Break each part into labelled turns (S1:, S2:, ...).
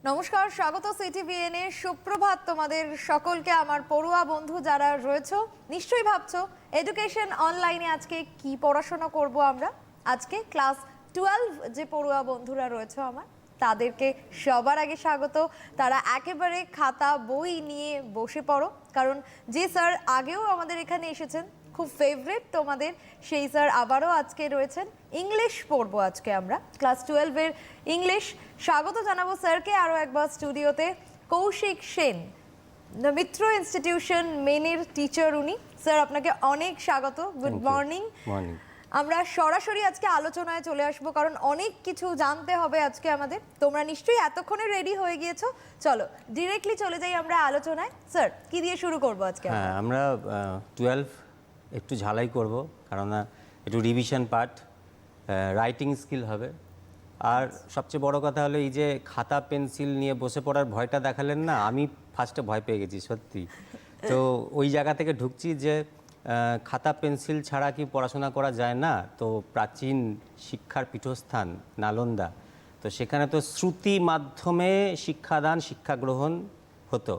S1: নমস্কার, স্বাগত সিটিভিএন এ। সুপ্রভাত তোমাদের সকলকে। আমার পড়ুয়া বন্ধু যারা রয়েছে নিশ্চয়ই ভাবছো এডুকেশন অনলাইনে আজকে কি পড়াশোনা করব আমরা। আজকে ক্লাস 12 যে পড়ুয়া বন্ধুরা রয়েছে আমার তাদেরকে সবার আগে স্বাগত। তারা একেবারে খাতা বই নিয়ে বসে পড়ো, কারণ যে স্যার আগেও আমাদের এখানে এসেছেন, খুব ফেভারিট তোমাদের সেই স্যার আবারও আজকে রয়েছেন। ইংলিশ পড়বো আজকে আমরা, ক্লাস 12-এর ইংলিশ। স্বাগত জানাবো স্যারকে আরও একবার স্টুডিওতে। কৌশিক সেন, দ্য মিত্র ইনস্টিটিউশন মেনের টিচার উনি। স্যার আপনাকে অনেক স্বাগত, গুড মর্নিং। আমরা সরাসরি আজকে আলোচনায় চলে আসবো, কারণ অনেক কিছু জানতে হবে আজকে আমাদের। তোমরা নিশ্চয়ই এতক্ষণে রেডি হয়ে গিয়েছো, চলো ডিরেক্টলি চলে যাই আমরা আলোচনায়। স্যার কি দিয়ে শুরু করবো আজকে?
S2: হ্যাঁ, আমরা 12 একটু ঝালাই করব, কারণ একটু রিভিশন পার্ট, রাইটিং স্কিল হবে। আর সবচেয়ে বড় কথা হলো এই যে খাতা পেন্সিল নিয়ে বসে পড়ার ভয়টা দেখালেন না, আমি ফার্স্টে ভয় পেয়ে গেছি সত্যি। তো ওই জায়গা থেকে ঢুকছি যে খাতা পেন্সিল ছাড়া কি পড়াশোনা করা যায় না? তো প্রাচীন শিক্ষার পীঠস্থান নালন্দা, তো সেখানে তো শ্রুতি মাধ্যমে শিক্ষাদান শিক্ষা গ্রহণ হতো।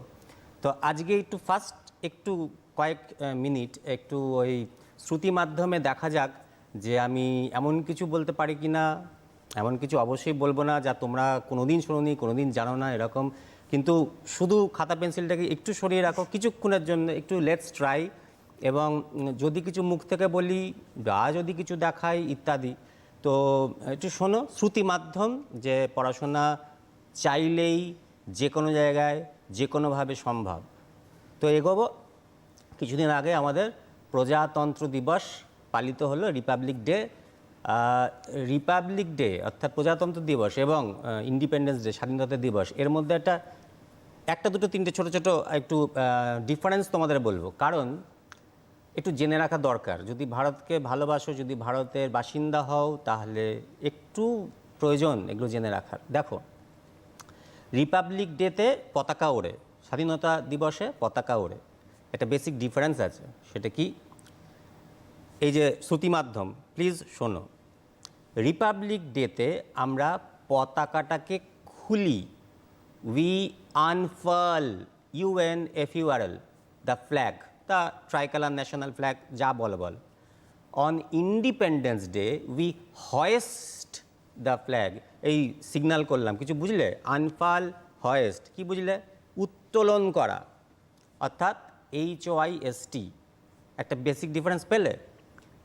S2: তো আজকে একটু ফার্স্ট একটু কয়েক মিনিট একটু ওই শ্রুতি মাধ্যমে দেখা যাক যে আমি এমন কিছু বলতে পারি কি না। এমন কিছু অবশ্যই বলবো না যা তোমরা কোনোদিন শোনোনি, কোনোদিন জানো না এরকম। কিন্তু শুধু খাতা পেন্সিলটাকে একটু সরিয়ে রাখো কিছুক্ষণের জন্য, একটু লেটস ট্রাই। এবং যদি কিছু মুখ থেকে বলি বা যদি কিছু দেখাই ইত্যাদি, তো একটু শোনো। শ্রুতি মাধ্যম যে পড়াশোনা চাইলেই যে কোনো জায়গায় যে কোনোভাবে সম্ভব। তো এগোবো। কিছুদিন আগে আমাদের প্রজাতন্ত্র দিবস পালিত হলো, রিপাবলিক ডে। রিপাবলিক ডে অর্থাৎ প্রজাতন্ত্র দিবস এবং ইন্ডিপেন্ডেন্স ডে স্বাধীনতা দিবস, এর মধ্যে একটা দুটো তিনটে ছোটো ছোটো একটু ডিফারেন্স তোমাদের বলবো, কারণ একটু জেনে রাখা দরকার। যদি ভারতকে ভালোবাসো, যদি ভারতের বাসিন্দা হও, তাহলে একটু প্রয়োজন এগুলো জেনে রাখার। দেখো, রিপাবলিক ডেতে পতাকা ওড়ে, স্বাধীনতা দিবসে পতাকা ওড়ে। একটা বেসিক ডিফারেন্স আছে, সেটা কি? এই যে শ্রুতি মাধ্যম, প্লিজ শোনো। রিপাবলিক ডেতে আমরা পতাকাটাকে খুলি, we unfurl, UNFURL, the flag, the tricolour national flag, যা বল। On Independence Day we hoist the flag. এই সিগন্যাল করলাম, কিছু বুঝলে? আনফাল, হয়েস্ট, কি বুঝলে? উত্তোলন করা, অর্থাৎ HOIST। একটা বেসিক ডিফারেন্স পেলে?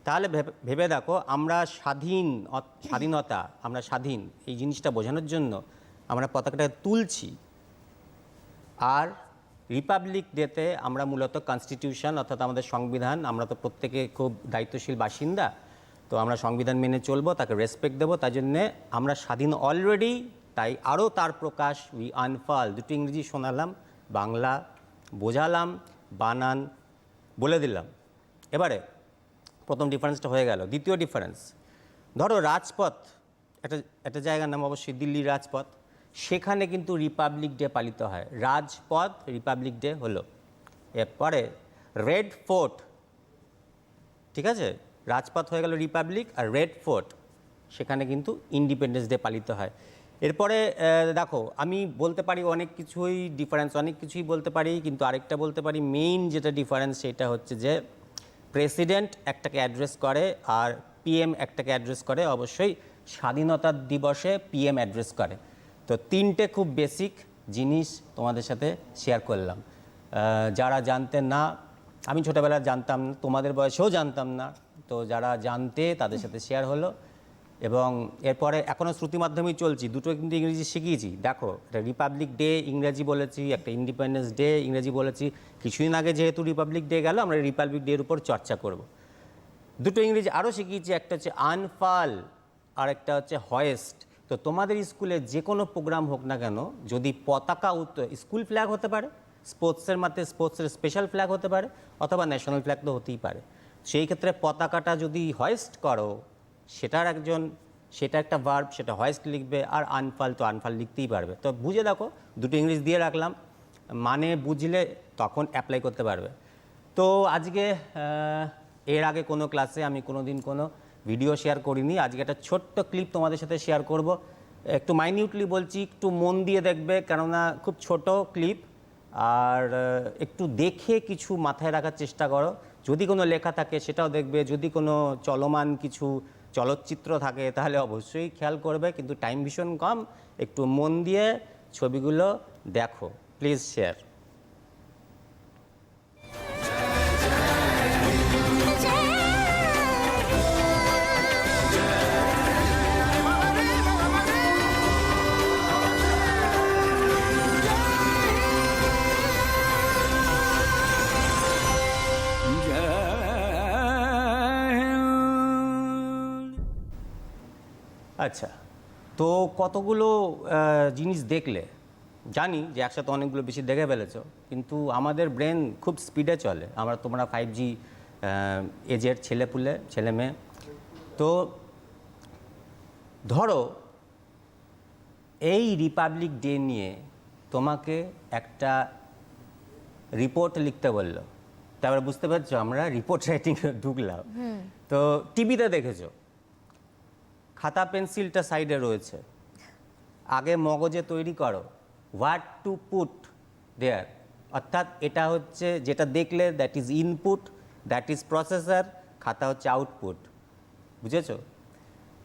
S2: তাহলে ভেবে দেখো, আমরা স্বাধীনতা, আমরা স্বাধীন, এই জিনিসটা বোঝানোর জন্য আমরা পতাকাটা তুলছি। আর রিপাবলিক ডেতে আমরা মূলত কনস্টিটিউশন অর্থাৎ আমাদের সংবিধান, আমরা তো প্রত্যেকে খুব দায়িত্বশীল বাসিন্দা, তো আমরা সংবিধান মেনে চলবো, তাকে রেসপেক্ট দেবো। তাই জন্যে আমরা স্বাধীন অলরেডি, তাই আরও তার প্রকাশ উই আনফাল। দুটো ইংরেজি শোনালাম, বাংলা বোঝালাম, বানান বলে দিলাম। এবারে প্রথম ডিফারেন্সটা হয়ে গেল। দ্বিতীয় ডিফারেন্স, ধরো রাজপথ, একটা জায়গার নাম অবশ্যই দিল্লি রাজপথ, সেখানে কিন্তু রিপাবলিক ডে পালিত হয়। রাজপথ, রিপাবলিক ডে হলো। এরপরে রেড ফোর্ট, ঠিক আছে, রাজপথ হয়ে গেল রিপাবলিক, আর রেড ফোর্ট সেখানে কিন্তু ইন্ডিপেন্ডেন্স ডে পালিত হয়। এরপরে দেখো, আমি বলতে পারি অনেক কিছুই ডিফারেন্স, অনেক কিছুই বলতে পারি, কিন্তু আরেকটা বলতে পারি মেইন যেটা ডিফারেন্স, সেটা হচ্ছে যে প্রেসিডেন্ট একটাকে অ্যাড্রেস করে আর PM একটাকে অ্যাড্রেস করে। অবশ্যই স্বাধীনতা দিবসে PM অ্যাড্রেস করে। তো তিনটে খুব বেসিক জিনিস তোমাদের সাথে শেয়ার করলাম। যারা জানতেন না, আমি ছোটোবেলায় জানতাম না, তোমাদের বয়সেও জানতাম না, তো যারা জানতে তাদের সাথে শেয়ার হলো। এবং এরপরে এখনও শ্রুতি মাধ্যমেই চলছি, দুটো কিন্তু ইংরেজি শিখিয়েছি। দেখো, একটা রিপাবলিক ডে ইংরেজি বলেছি, একটা ইন্ডিপেন্ডেন্স ডে ইংরেজি বলেছি। কিছুদিন আগে যেহেতু রিপাবলিক ডে গেল, আমরা রিপাবলিক ডের উপর চর্চা করব। দুটো ইংরেজি আরও শিখিয়েছি, একটা হচ্ছে আনফাল আর একটা হচ্ছে হয়েস্ট। তো তোমাদের স্কুলে যে কোনো প্রোগ্রাম হোক না কেন, যদি পতাকা স্কুল ফ্ল্যাগ হতে পারে, স্পোর্টসের মাঠে স্পোর্টসের স্পেশাল ফ্ল্যাগ হতে পারে, অথবা ন্যাশনাল ফ্ল্যাগ তো হতেই পারে। সেই ক্ষেত্রে পতাকাটা যদি হয়েস্ট করো, সেটা একটা ভার্ব, সেটা হয়েস্ট লিখবে। আর আনফাল তো আনফাল লিখতেই পারবে। তো বুঝে দেখো, দুটো ইংলিশ দিয়ে রাখলাম, মানে বুঝলে তখন অ্যাপ্লাই করতে পারবে। তো আজকে এর আগে কোনো ক্লাসে আমি কোনো দিন কোনো ভিডিও শেয়ার করিনি। আজকে একটা ছোট্ট ক্লিপ তোমাদের সাথে শেয়ার করব। একটু মাইনিউটলি বলছি, একটু মন দিয়ে দেখবে, কেননা খুব ছোট ক্লিপ, আর একটু দেখে কিছু মাথায় রাখার চেষ্টা করো। যদি কোনো লেখা থাকে সেটাও দেখবে, যদি কোনো চলমান কিছু চলচ্চিত্র থাকে তাহলে অবশ্যই খেয়াল করবে, কিন্তু টাইম ভীষণ কম, একটু মন দিয়ে ছবিগুলো দেখো। Please share. আচ্ছা, তো কতগুলো জিনিস দেখলে, জানি যে একসাথে অনেকগুলো বেশি দেখে ফেলেছো, কিন্তু আমাদের ব্রেন খুব স্পিডে চলে। তোমরা 5G এজের ছেলে মেয়ে। তো ধরো এই রিপাবলিক ডে নিয়ে তোমাকে একটা রিপোর্ট লিখতে বললো, তারপরে বুঝতে পারছো আমরা রিপোর্ট রাইটিংয়ে ঢুকলাম। তো টিভিতে দেখেছো খাতা পেন্সিলটা সাইডে রয়েছে, আগে মগজে তৈরি করো হোয়াট টু পুট দেয়ার, অর্থাৎ এটা হচ্ছে যেটা দেখলে that is input, that is processor, খাতা হচ্ছে আউটপুট। বুঝেছো?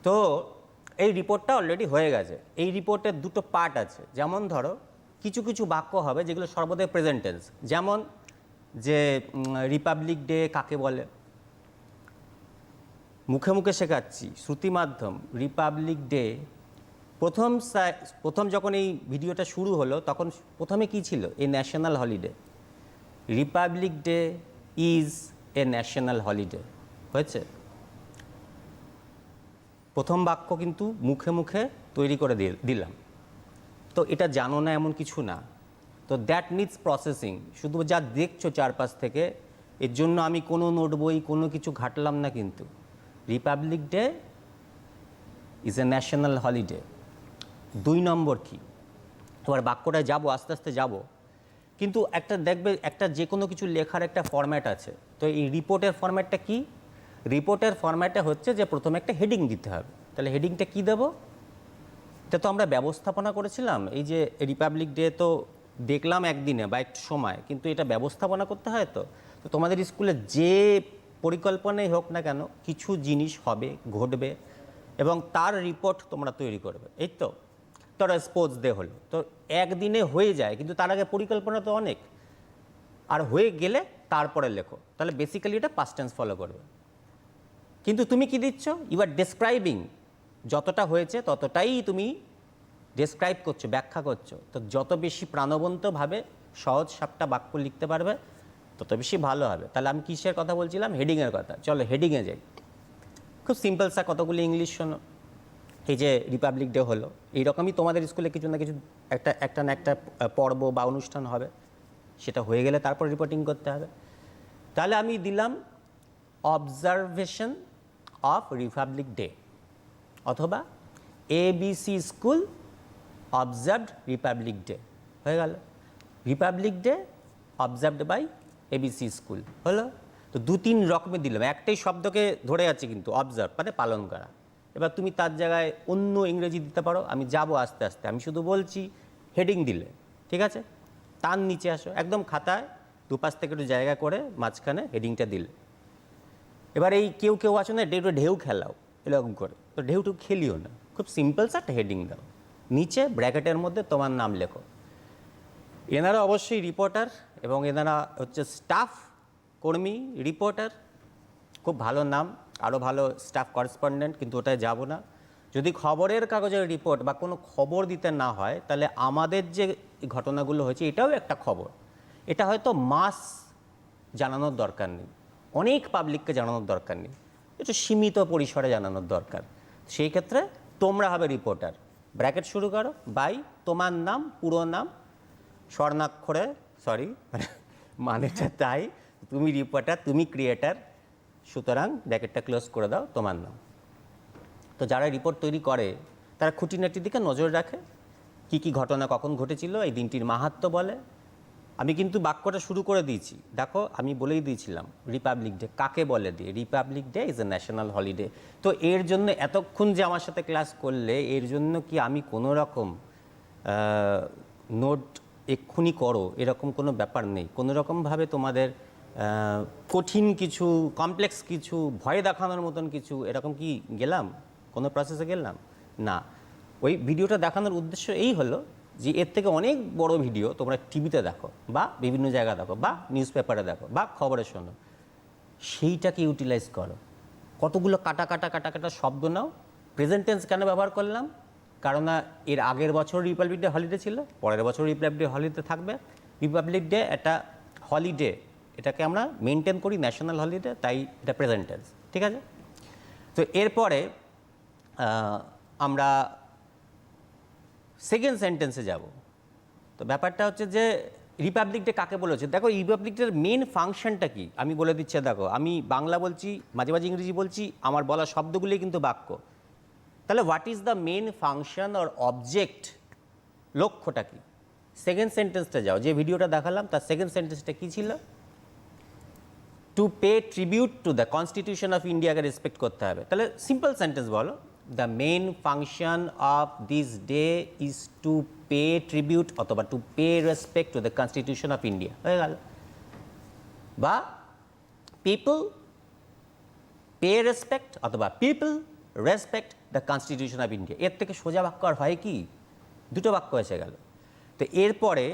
S2: তো এই রিপোর্টটা অলরেডি হয়ে গেছে। এই রিপোর্টের দুটো পার্ট আছে। যেমন ধরো কিছু কিছু বাক্য হবে যেগুলো সর্বদাই প্রেজেন্ট টেন্স, যেমন যে রিপাবলিক ডে কাকে বলে, মুখে মুখে শেখাচ্ছি, শ্রুতি মাধ্যম। রিপাবলিক ডে প্রথম যখন এই ভিডিওটা শুরু হলো তখন প্রথমে কি ছিল? A national holiday. Republic Day is a national holiday. হয়েছে? প্রথম বাক্য কিন্তু মুখে মুখে তৈরি করে দিলাম। তো এটা জানো না এমন কিছু না। তো দ্যাট নিডস প্রসেসিং। শুধু যা দেখছো চারপাশ থেকে, এর জন্য আমি কোনো নোট বই কোনো কিছু ঘাটলাম না। কিন্তু Republic Day is a national holiday. 2 নম্বর কি? এবার বাক্যটায় যাবো, আস্তে আস্তে যাব, কিন্তু একটা দেখবে একটা যে কোনো কিছু লেখার একটা ফরম্যাট আছে। তো এই রিপোর্টের ফরম্যাটটা কি? রিপোর্টের ফরম্যাটটা হচ্ছে যে প্রথমে একটা হেডিং দিতে হবে। তাহলে হেডিংটা কি দেবো? এটা তো আমরা ব্যবস্থাপনা করেছিলাম। এই যে রিপাবলিক ডে তো দেখলাম একদিনে বা একটু সময়, কিন্তু এটা ব্যবস্থাপনা করতে হয়। তো তোমাদের স্কুলে যে পরিকল্পনাই হোক না কেন, কিছু জিনিস হবে, ঘটবে, এবং তার রিপোর্ট তোমরা তৈরি করবে। এই তো ধরো স্পোর্টস ডে হলো, তো একদিনে হয়ে যায়, কিন্তু তার আগে পরিকল্পনা তো অনেক, আর হয়ে গেলে তারপরে লেখো। তাহলে বেসিক্যালি এটা পাস্ট টেন্স ফলো করবে। কিন্তু তুমি কি দিচ্ছ? You are describing. যতটা হয়েছে ততটাই তুমি ডেসক্রাইব করছো, ব্যাখ্যা করছো। তো যত বেশি প্রাণবন্তভাবে সহজ সাপটা বাক্য লিখতে পারবে তত বেশি ভালো হবে। তাহলে আমি কিসের কথা বলছিলাম? হেডিংয়ের কথা। চলো হেডিংয়ে যাই। খুব সিম্পল স্যার, কতগুলো ইংলিশ শোনো। এই যে রিপাবলিক ডে হলো, এইরকমই তোমাদের স্কুলে কিছু না কিছু একটা না একটা পর্ব বা অনুষ্ঠান হবে, সেটা হয়ে গেলে তারপর রিপোর্টিং করতে হবে। তাহলে আমি দিলাম অবজারভেশন অফ রিপাবলিক ডে, অথবা ABC school observed Republic Day. হয়ে গেল Republic Day observed by ABC school. হলো? তো 2-3 রকমে দিলাম, একটাই শব্দকে ধরে যাচ্ছে কিন্তু, অবজার্ভ মানে পালন করা। এবার তুমি তার জায়গায় অন্য ইংরেজি দিতে পারো। আমি যাব আস্তে আস্তে, আমি শুধু বলছি হেডিং দিলে, ঠিক আছে? তার নিচে আসো, একদম খাতায় দুপাশ থেকে একটু জায়গা করে মাঝখানে হেডিংটা দিলে। এবার এই কেউ আছো না, একটু ঢেউ খেলাও এরকম করে। তো ঢেউটু খেলিও না, খুব সিম্পল একটা হেডিং দাও, নিচে ব্র্যাকেটের মধ্যে তোমার নাম লেখো। এনারা অবশ্যই রিপোর্টার, এবং এনারা হচ্ছে স্টাফ কর্মী রিপোর্টার। খুব ভালো নাম, আরও ভালো স্টাফ করেসপন্ডেন্ট, কিন্তু ওটায় যাব না। যদি খবরের কাগজের রিপোর্ট বা কোনো খবর দিতে না হয়, তাহলে আমাদের যে ঘটনাগুলো হয়েছে এটাও একটা খবর। এটা হয়তো মাস জানানোর দরকার নেই, অনেক পাবলিককে জানানোর দরকার নেই, একটু সীমিত পরিসরে জানানোর দরকার। সেই ক্ষেত্রে তোমরা হবে রিপোর্টার। ব্র্যাকেট শুরু করো, বাই তোমার নাম, পুরো নাম, স্বর্ণাক্ষরে, সরি মানেটা তাই, তুমি রিপোর্টার, তুমি ক্রিয়েটার, সুতরাং ব্র্যাকেটটা ক্লোজ করে দাও, তোমার নাম। তো যারা রিপোর্ট তৈরি করে তারা খুঁটিনাটির দিকে নজর রাখে, কি কি ঘটনা কখন ঘটেছিল, এই দিনটির মাহাত্ম্য বলে, আমি কিন্তু বাক্যটা শুরু করে দিয়েছি, দেখো আমি বলেই দিয়েছিলাম রিপাবলিক ডে কাকে বলে দিয়ে, Republic Day is a national holiday. তো এর জন্য এতক্ষণ যে আমার সাথে ক্লাস করলে, এর জন্য কি আমি কোনো রকম নোট এক্ষুনি করো এরকম কোনো ব্যাপার নেই। কোনো রকমভাবে তোমাদের কঠিন কিছু, কমপ্লেক্স কিছু, ভয় দেখানোর মতন কিছু এরকম কি গেলাম, কোনো প্রসেসে গেলাম না। ওই ভিডিওটা দেখানোর উদ্দেশ্য এই হলো যে এর থেকে অনেক বড় ভিডিও তোমরা টিভিতে দেখো বা বিভিন্ন জায়গায় দেখো বা নিউজ পেপারে দেখো বা খবরে শোনো, সেইটাকে ইউটিলাইজ করো। কতগুলো কাটা কাটা কাটা কাটা শব্দ নাও। প্রেজেন্ট টেন্স কেন ব্যবহার করলাম? কারণ এর আগের বছর রিপাবলিক ডে হলিডে ছিল, পরের বছর রিপাবলিক ডে হলিডে থাকবে। রিপাবলিক ডে একটা হলিডে, এটাকে আমরা মেনটেন করি ন্যাশনাল হলিডে, তাই এটা প্রেজেন্ট টেন্স, ঠিক আছে? তো এরপরে আমরা সেকেন্ড সেন্টেন্সে যাব। তো ব্যাপারটা হচ্ছে যে রিপাবলিক ডে কাকে বলেছে। দেখো রিপাবলিক ডের মেন ফাংশনটা কি আমি বলে দিচ্ছি। দেখো আমি বাংলা বলছি, মাঝে মাঝে ইংরেজি বলছি, আমার বলা শব্দগুলি কিন্তু বাক্য। তাহলে what is the main function or object, লক্ষ্যটা কি? সেকেন্ড সেন্টেন্সটা যাও, যে ভিডিওটা দেখালাম তার সেকেন্ড সেন্টেন্সটা কী ছিল? To pay tribute to the constitution of ইন্ডিয়াকে রেসপেক্ট করতে হবে। তাহলে সিম্পল সেন্টেন্স বলো, the main function of this day is to pay tribute অথবা to pay respect to the constitution of India, হয়ে গেল। বা পিপল পে রেসপেক্ট অথবা people respect the constitution of India. এর থেকে সোজা বাক্য আর হয় কি? দুটো বাক্য এসে গেল। তো এরপরে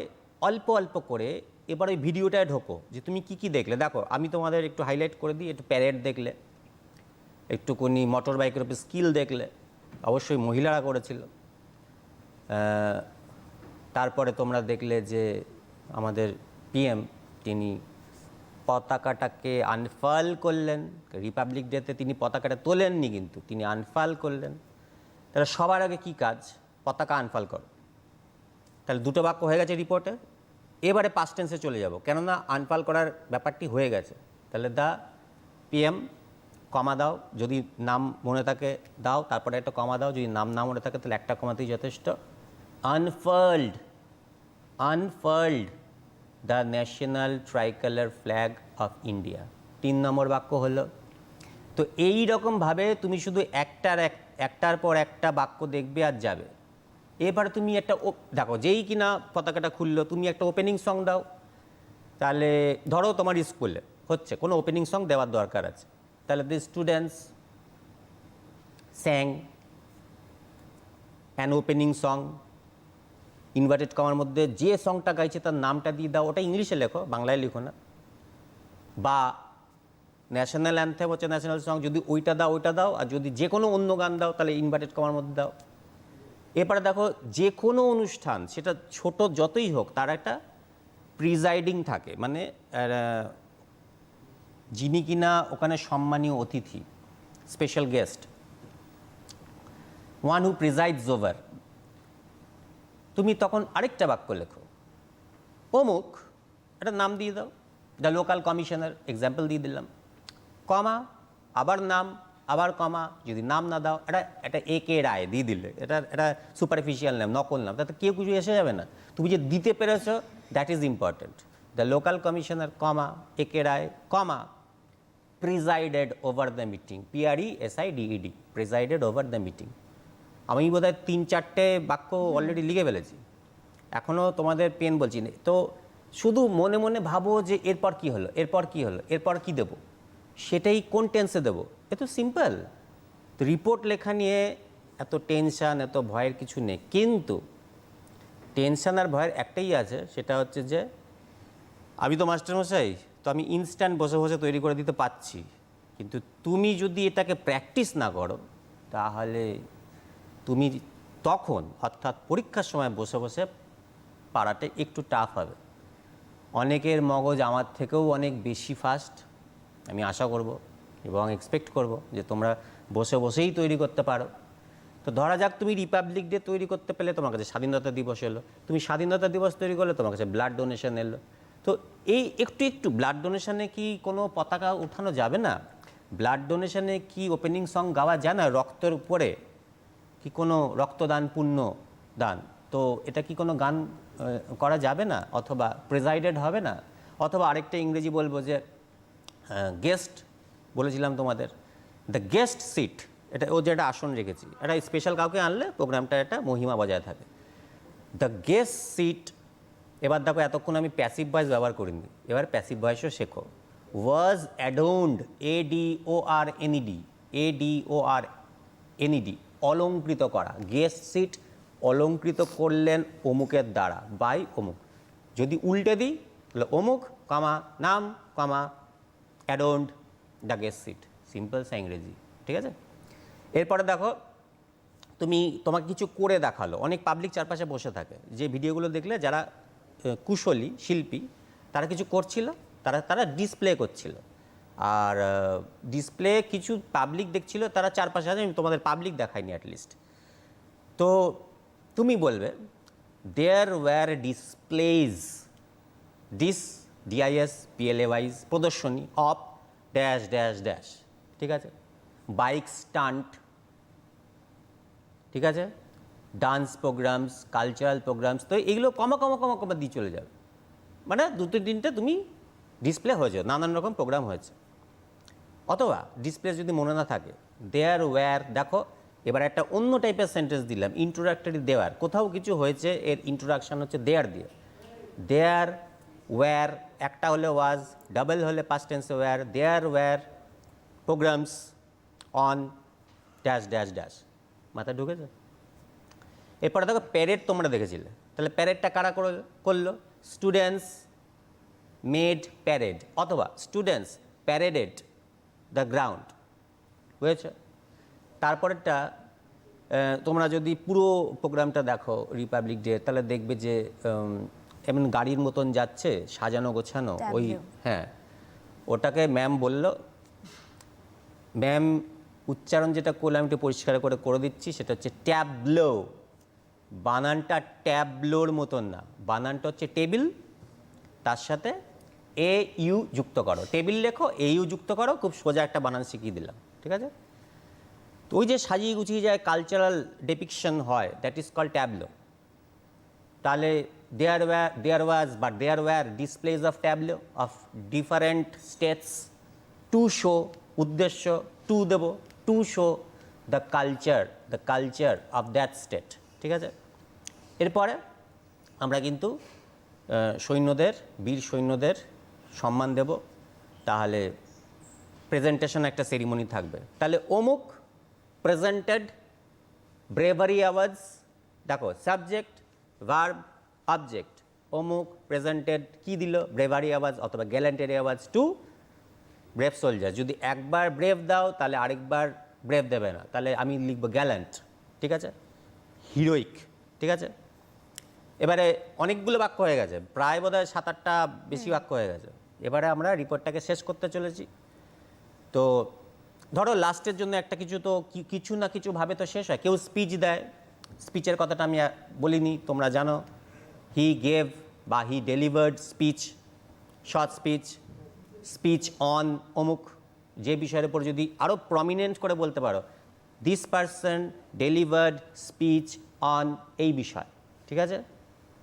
S2: অল্প অল্প করে এবার ওই ভিডিওটায় ঢোকো যে তুমি কি কি দেখলে। দেখো আমি তোমাদের একটু হাইলাইট করে দিই, একটু প্যারেড দেখলে, একটুকুনি মোটর বাইকের উপর স্কিল দেখলে, অবশ্যই মহিলারা করেছিল। তারপরে তোমরা দেখলে যে আমাদের পিএম তিনি পতাকাটাকে আনফাল করলেন। রিপাবলিক ডেতে তিনি পতাকাটা তোলেননি, কিন্তু তিনি আনফাল করলেন। তাহলে সবার আগে কি কাজ? পতাকা আনফাল করো। তাহলে দুটো বাক্য হয়ে গেছে রিপোর্টে। এবারে পাস্ট টেন্সে চলে যাব, কেননা আনফাল করার ব্যাপারটি হয়ে গেছে। তাহলে দ্য পিএম কমা দাও, যদি নাম মনে থাকে দাও, তারপরে একটা কমা দাও, যদি নাম না মনে থাকে তাহলে একটা কমাতেই যথেষ্ট। Unfurled, unfurled the national tricolour flag of India. 3 নম্বর বাক্য হলো। তো এই রকমভাবে তুমি শুধু একটার পর একটা বাক্য দেখবে আর যাবে। এবারে তুমি একটা দেখো, যেই কিনা পতাকাটা খুললো, তুমি একটা ওপেনিং সং দাও। তাহলে ধরো তোমার স্কুলে হচ্ছে, কোনো ওপেনিং সং দেওয়ার দরকার আছে। তাহলে the students স্যাং an opening song, inverted কমার মধ্যে যে সংটা গাইছে তার নামটা দিয়ে দাও। ওটা ইংলিশে লেখো, বাংলায় লিখো না। বা ন্যাশনাল অ্যান্থেম হচ্ছে ন্যাশনাল সং, যদি ওইটা দাও ওইটা দাও, আর যদি যে কোনো অন্য গান দাও তাহলে ইনভার্টেড কমার মধ্যে দাও। এরপরে দেখো, যে কোনো অনুষ্ঠান সেটা ছোট যতই হোক তার একটা প্রিজাইডিং থাকে, মানে যিনি কিনা ওখানে সম্মানীয় অতিথি, special guest, one who presides over. তুমি তখন আরেকটা বাক্য লেখো, অমুক একটা নাম দিয়ে দাও, দ্য লোকাল কমিশনার, এক্সাম্পল দিয়ে দিলাম, কমা, আবার নাম, আবার কমা। যদি নাম না দাও, এটা একে রায় দিয়ে দিলে, এটা সুপারফিশিয়াল নাম, নকল নাম, তাতে কেউ কিছু এসে যাবে না। তুমি যে দিতে পেরেছো that is important. The local commissioner, comma, A K Roy, comma, presided over the meeting, PRESIDED, presided over the meeting. আমি বোধহয় 3-4টে বাক্য অলরেডি লিখে ফেলেছি, এখনও তোমাদের পেন বলছি না। তো শুধু মনে মনে ভাবো যে এরপর কি হলো, এরপর কি হলো, এরপর কি দেবো, সেটাই কোন টেন্সে দেবো। এ তো সিম্পল। তো রিপোর্ট লেখা নিয়ে এত টেনশান, এত ভয়ের কিছু নেই। কিন্তু টেনশান আর ভয়ের একটাই আছে, সেটা হচ্ছে যে আমি তো মাস্টারমশাই, তো আমি ইনস্ট্যান্ট বসে বসে তৈরি করে দিতে পারছি, কিন্তু তুমি যদি এটাকে প্র্যাকটিস না করো তাহলে তুমি তখন, অর্থাৎ পরীক্ষার সময় বসে বসে পারাটা একটু টাফ হবে। অনেকের মগজ আমার থেকেও অনেক বেশি ফাস্ট, আমি আশা করব এবং এক্সপেক্ট করব যে তোমরা বসে বসেই তৈরি করতে পারো। তো ধরা যাক তুমি রিপাবলিক ডে তৈরি করতে পেলে, তোমার কাছে স্বাধীনতা দিবস এলো। তুমি স্বাধীনতা দিবস তৈরি করলে, তোমার কাছে ব্লাড ডোনেশন এলো। তো এই একটু একটু ব্লাড ডোনেশনে কি কোনো পতাকা উঠানো যাবে না? ব্লাড ডোনেশনে কি ওপেনিং সং গাওয়া যায় না? রক্তের উপরে কি কোনো রক্তদান, পুণ্য দান, তো এটা কি কোনো গান করা যাবে না, অথবা প্রেজাইডেড হবে না, অথবা আরেকটা ইংরেজি বলবো যে গেস্ট বলেছিলাম তোমাদের, দ্য গেস্ট সিট, এটা ও যেটা আসন রেখেছি, এটা স্পেশাল কাউকে আনলে প্রোগ্রামটা একটা মহিমা বজায় থাকে। দ্য গেস্ট সিট, এবার দেখো এতক্ষণ আমি প্যাসিভ ভয়েস ব্যবহার করিনি, এবার প্যাসিভ ভয়েসও শেখো। ওয়াজ অ্যাডোন্ড, ADORNED, ADORNED, অলঙ্কৃত করা। গেস্ট সিট অলঙ্কৃত করলেন অমুকের দ্বারা, বাই অমুক। যদি উল্টে দিই তাহলে অমুক কামা নাম কামা অ্যাডোন্ড দ্য গেস্ট সিট, সিম্পল সা ইংরেজি, ঠিক আছে। এরপরে দেখো তোমাকে কিছু করে দেখালো, অনেক পাবলিক চারপাশে বসে থাকে, যে ভিডিওগুলো দেখলে যারা কুশলী শিল্পী তারা কিছু করছিল, তারা ডিসপ্লে করছিল, আর ডিসপ্লে কিছু পাবলিক দেখছিল, তারা চারপাশে আছে, আমি তোমাদের পাবলিক দেখাইনি অ্যাটলিস্ট। তো তুমি বলবে দেয়ার ওয়্যার ডিসপ্লেজ, DISPLAYS, প্রদর্শনী অফ ড্যাশ ড্যাশ ড্যাশ, ঠিক আছে, বাইক স্টান্ট, ঠিক আছে, ডান্স প্রোগ্রামস, কালচারাল প্রোগ্রামস, তো এগুলো কমা দিয়ে চলে যাবে, মানে দুটো তিনটে তুমি ডিসপ্লে হয়েছে, নানান রকম প্রোগ্রাম হয়েছে। অথবা ডিসপ্লে যদি মনে না থাকে, দেয়ার ওয়্যার, দেখো এবার একটা অন্য টাইপের সেন্টেন্স দিলাম, ইন্ট্রোডাক্টরি দেওয়ার, কোথাও কিছু হয়েছে এর ইন্ট্রোডাকশান হচ্ছে দেয়ার দিয়ে। দেয়ার ওয়্যার, একটা হলে ওয়াজ, ডাবল হলে পাস্ট টেন্সে were, there were programmes on dash dash dash, মাথায় ঢুকেছে। এরপরে দেখো প্যারেড তোমরা দেখেছিলে, তাহলে প্যারেডটা কারা করলো? স্টুডেন্টস মেড প্যারেড, অথবা স্টুডেন্টস প্যারেডেড দ্য গ্রাউন্ড, বুঝেছো। তারপরেরটা তোমরা যদি পুরো প্রোগ্রামটা দেখো রিপাবলিক ডে, তাহলে দেখবে যে এমন গাড়ির মতন যাচ্ছে সাজানো গোছানো, ওই হ্যাঁ, ওটাকে ম্যাম বলল, ম্যাম উচ্চারণ যেটা করলাম একটু পরিষ্কার করে দিচ্ছি, সেটা হচ্ছে ট্যাবলো। বানানটা ট্যাবলোর মতন না, বানানটা হচ্ছে টেবিল, তার সাথে AU যুক্ত করো, টেবিল লেখো AU যুক্ত করো, খুব সোজা একটা বানান শিখিয়ে দিলাম, ঠিক আছে। তো ওই যে সাজিয়ে গুছিয়ে যায় কালচারাল ডেপিকশন হয়, দ্যাট ইজ কল্ড ট্যাবলো। তাহলে there were displays of tableau of different states to show, উদ্দেশ্য টু দেব, to show the culture of that state, ঠিক আছে। এরপরে আমরা কিন্তু সৈন্যদের, বীর সৈন্যদের সম্মান দেব, তাহলে প্রেজেন্টেশন একটা সেরিমনি থাকবে, তাহলে অমুক প্রেজেন্টেড ব্রেভারি অ্যাওয়ার্ডস, দেখো সাবজেক্ট ভার্ব অবজেক্ট, অমুক প্রেজেন্টেড কি দিল, ব্রেভারি অ্যাওয়ার্ডস অথবা gallantry awards to brave soldier. যদি একবার ব্রেভ দাও তাহলে আরেকবার ব্রেভ দেবে না, তাহলে আমি লিখবো গ্যালেন্ট, ঠিক আছে, হিরোইক, ঠিক আছে। এবারে অনেকগুলো বাক্য হয়ে গেছে, প্রায় বোধহয় 7-8টা বেশি বাক্য হয়ে গেছে। এবারে আমরা রিপোর্টটাকে শেষ করতে চলেছি। তো ধরো লাস্টের জন্য একটা কিছু তো কিছু না কিছু ভাবে তো শেষ হয়, কেউ স্পিচ দেয়, স্পিচের কথাটা আমি বলিনি, তোমরা জানো, হি গেভ বা he delivered speech, short speech on অমুক, যে বিষয়ের উপর যদি আরও প্রমিনেন্ট করে বলতে পারো, this person delivered speech on এই বিষয়, ঠিক আছে,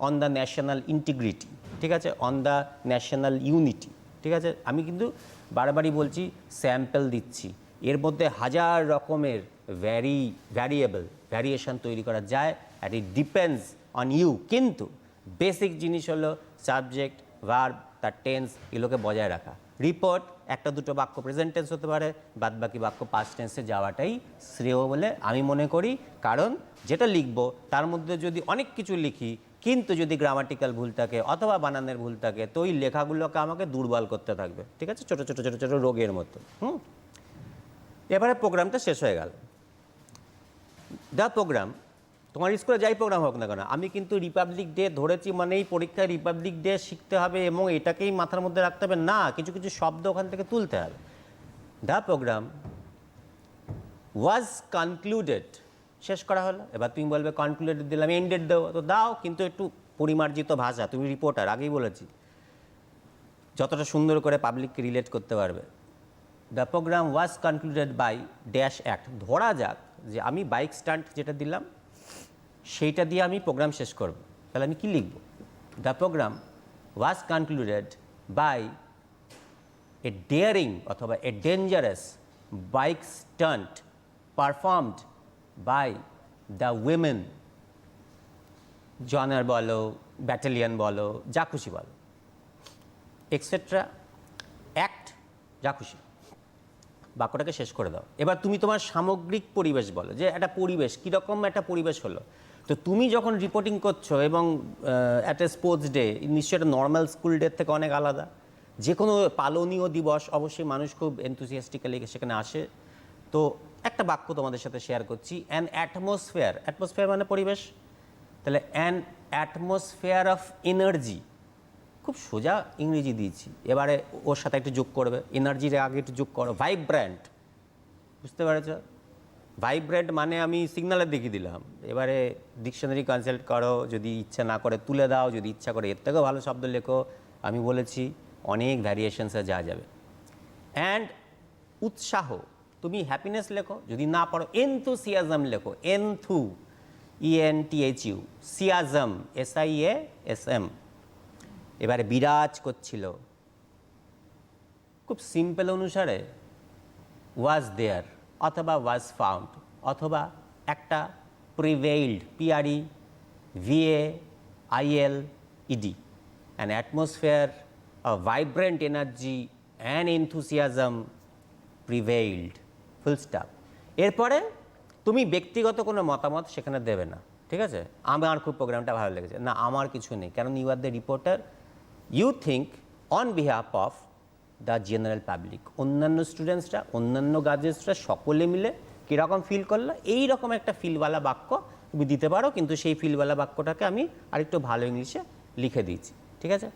S2: অন দ্য ন্যাশনাল ইন্টিগ্রিটি, ঠিক আছে, অন দ্য ন্যাশনাল ইউনিটি, ঠিক আছে। আমি কিন্তু বারবারই বলছি, স্যাম্পল দিচ্ছি, এর মধ্যে হাজার রকমের ভ্যারিয়েশন তৈরি করা যায়, at it depends on you, কিন্তু বেসিক জিনিস হলো সাবজেক্ট ভার্ব, তার টেন্স, এগুলোকে বজায় রাখা। রিপোর্ট একটা দুটো বাক্য প্রেজেন্ট টেন্স হতে পারে, বাদবাকি বাক্য পাস্ট টেন্সে যাওয়াটাই শ্রেয় বলে আমি মনে করি, কারণ যেটা লিখবো তার মধ্যে যদি অনেক কিছু লিখি কিন্তু যদি গ্রামাটিক্যাল ভুল থাকে অথবা বানানের ভুল থাকে, তো ওই লেখাগুলোকে আমাকে দুর্বল করতে থাকবে, ঠিক আছে, ছোটো ছোটো ছোটো ছোটো রোগের মতো। এবারে প্রোগ্রামটা শেষ হয়ে গেল। দ্য প্রোগ্রাম, তোমার স্কুলে যাই প্রোগ্রাম হোক না কেন, আমি কিন্তু রিপাবলিক ডে ধরেছি মানেই পরীক্ষায় রিপাবলিক ডে শিখতে হবে এবং এটাকেই মাথার মধ্যে রাখতে হবে না, কিছু কিছু শব্দ ওখান থেকে তুলতে হবে। দ্য প্রোগ্রাম ওয়াজ কনক্লুডেড, শেষ করা হলো। এবার তুমি বলবে কনক্লুডেড দিলাম, এন্ডেড দেবো, তো দাও, কিন্তু একটু পরিমার্জিত ভাষা, তুমি রিপোর্টার, আগেই বলেছি, যতটা সুন্দর করে পাবলিককে রিলেট করতে পারবে। The programme was concluded by dash act, ধরা যাক যে আমি বাইক স্টান্ট যেটা দিলাম সেইটা দিয়ে আমি প্রোগ্রাম শেষ করব, তাহলে আমি কি লিখব? The programme was concluded by a daring অথবা a dangerous bike stunt performed by the women, জনার বলো, ব্যাটালিয়ন বলো, যা খুশি বলো, এক্সেট্রা অ্যাক্ট, যা খুশি, বাক্যটাকে শেষ করে দাও। এবার তুমি তোমার সামগ্রিক পরিবেশ বলো, যে একটা পরিবেশ কীরকম একটা পরিবেশ হলো। তো তুমি যখন রিপোর্টিং করছো এবং একটা স্পোর্টস ডে নিশ্চয়ই একটা নর্মাল স্কুল ডে থেকে অনেক আলাদা, যে কোনো পালনীয় দিবস অবশ্যই মানুষ খুব এনথুসিয়াস্টিক্যালি সেখানে আসে। তো একটা বাক্য তোমাদের সাথে শেয়ার করছি, অ্যান অ্যাটমসফেয়ার, অ্যাটমসফেয়ার মানে পরিবেশ, তাহলে অ্যান অ্যাটমসফেয়ার অফ এনার্জি, খুব সোজা ইংরেজি দিয়েছি, এবারে ওর সাথে একটু যোগ করবে, এনার্জির আগে একটু যোগ করো, ভাইব্র্যান্ট, বুঝতে পেরেছ? ভাইব্র্যান্ট মানে আমি সিগনালে দেখিয়ে দিলাম, এবারে ডিকশনারি কনসাল্ট করো, যদি ইচ্ছা না করে তুলে দাও, যদি ইচ্ছা করে এর থেকেও ভালো শব্দ লেখো, আমি বলেছি অনেক ভ্যারিয়েশনসে যাওয়া যাবে। অ্যান্ড উৎসাহ, তুমি হ্যাপিনেস লেখো, যদি না পারো এনথুসিয়াজম লেখো, এনথু ENTHU, সিয়াজম SIASM, এবারে বিরাজ করছিল, খুব সিম্পল অনুসারে ওয়াজ দেয়ার অথবা ওয়াজ ফাউন্ড অথবা একটা prevailed, PREVAILED, an atmosphere of vibrant energy and enthusiasm prevailed, full stop. এরপরে তুমি ব্যক্তিগত কোনো মতামত সেখানে দেবে না, ঠিক আছে? আমার খুব প্রোগ্রামটা ভালো লেগেছে, না আমার কিছু নেই, কারণ you are the reporter, you think on behalf of the general public, অন্যান্য স্টুডেন্টসরা, অন্যান্য গার্জেন্সরা সকলে মিলে কীরকম ফিল করলো, এই রকম একটা ফিলওয়ালা বাক্য তুমি দিতে পারো, কিন্তু সেই ফিলওয়ালা বাক্যটাকে আমি আরেকটু ভালো ইংলিশে লিখে দিয়েছি, ঠিক আছে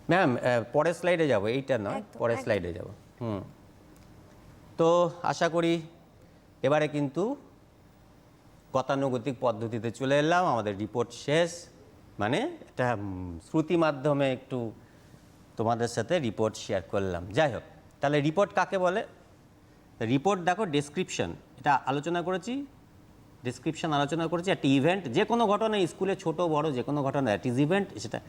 S2: ম্যাম? পরের স্লাইডে যাব, এইটা নয়, পরের স্লাইডে যাব। তো আশা করি এবারে কিন্তু গতানুগতিক পদ্ধতিতে চলে এলাম, আমাদের রিপোর্ট শেষ, মানে একটা শ্রুতি মাধ্যমে একটু তোমাদের সাথে রিপোর্ট শেয়ার করলাম। যাই হোক, তাহলে রিপোর্ট কাকে বলে? রিপোর্ট দেখো, ডেসক্রিপশন, এটা আলোচনা করেছি, ডেসক্রিপশন আলোচনা করেছি, একটা ইভেন্ট, যে কোনো ঘটনা, স্কুলে ছোট বড় যে কোনো ঘটনা, দ্যাট ইজ ইভেন্ট, সেটা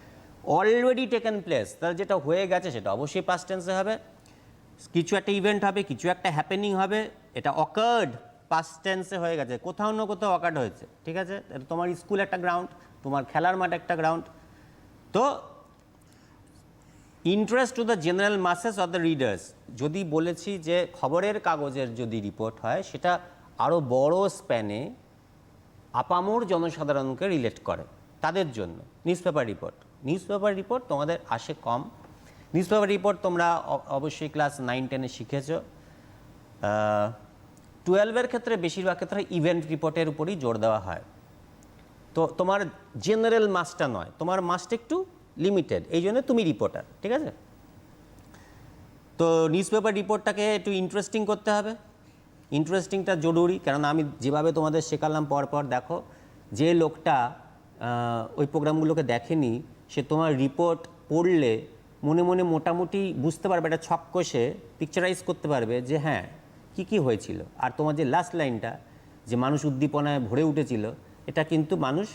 S2: অলরেডি টেকেন প্লেস, তাহলে যেটা হয়ে গেছে সেটা অবশ্যই পাস্ট টেন্সে হবে। কিছু একটা ইভেন্ট হবে, কিছু একটা হ্যাপেনিং হবে, এটা অকার্ড, পাস্ট টেন্সে হয়ে গেছে, কোথাও না কোথাও অকার্ড হয়েছে, ঠিক আছে? তোমার স্কুল একটা গ্রাউন্ড, তোমার খেলার মাঠ একটা গ্রাউন্ড। তো interest to the general মাসেস of the readers, যদি বলেছি যে খবরের কাগজের যদি রিপোর্ট হয়, সেটা আরও বড় স্প্যানে আপামর জনসাধারণকে রিলেট করে, তাদের জন্য। নিউজ পেপার রিপোর্ট তোমাদের আসে কম। নিউজ পেপার রিপোর্ট তোমরা অবশ্যই ক্লাস 9-10-এ শিখেছো। 12-এর ক্ষেত্রে বেশিরভাগ ক্ষেত্রে ইভেন্ট রিপোর্টের উপরই জোর দেওয়া হয়। তো তোমার জেনারেল মাসটা নয়, তোমার মাসটা একটু লিমিটেড, এই জন্য তুমি রিপোর্টার, ঠিক আছে? তো নিউজ পেপার রিপোর্টটাকে একটু ইন্টারেস্টিং করতে হবে, ইন্টারেস্টিংটা জরুরি, কারণ আমি যেভাবে তোমাদের শেখালাম পরপর দেখো, যে লোকটা ওই প্রোগ্রামগুলোকে দেখেনি, সে তোমার রিপোর্ট পড়লে মনে মনে মোটামুটি বুঝতে পারবে, একটা ছক কষে পিকচারাইজ করতে পারবে যে হ্যাঁ কী কী হয়েছিল। আর তোমার যে লাস্ট লাইনটা, যে মানুষ উদ্দীপনায় ভরে উঠেছিল, এটা কিন্তু মানুষ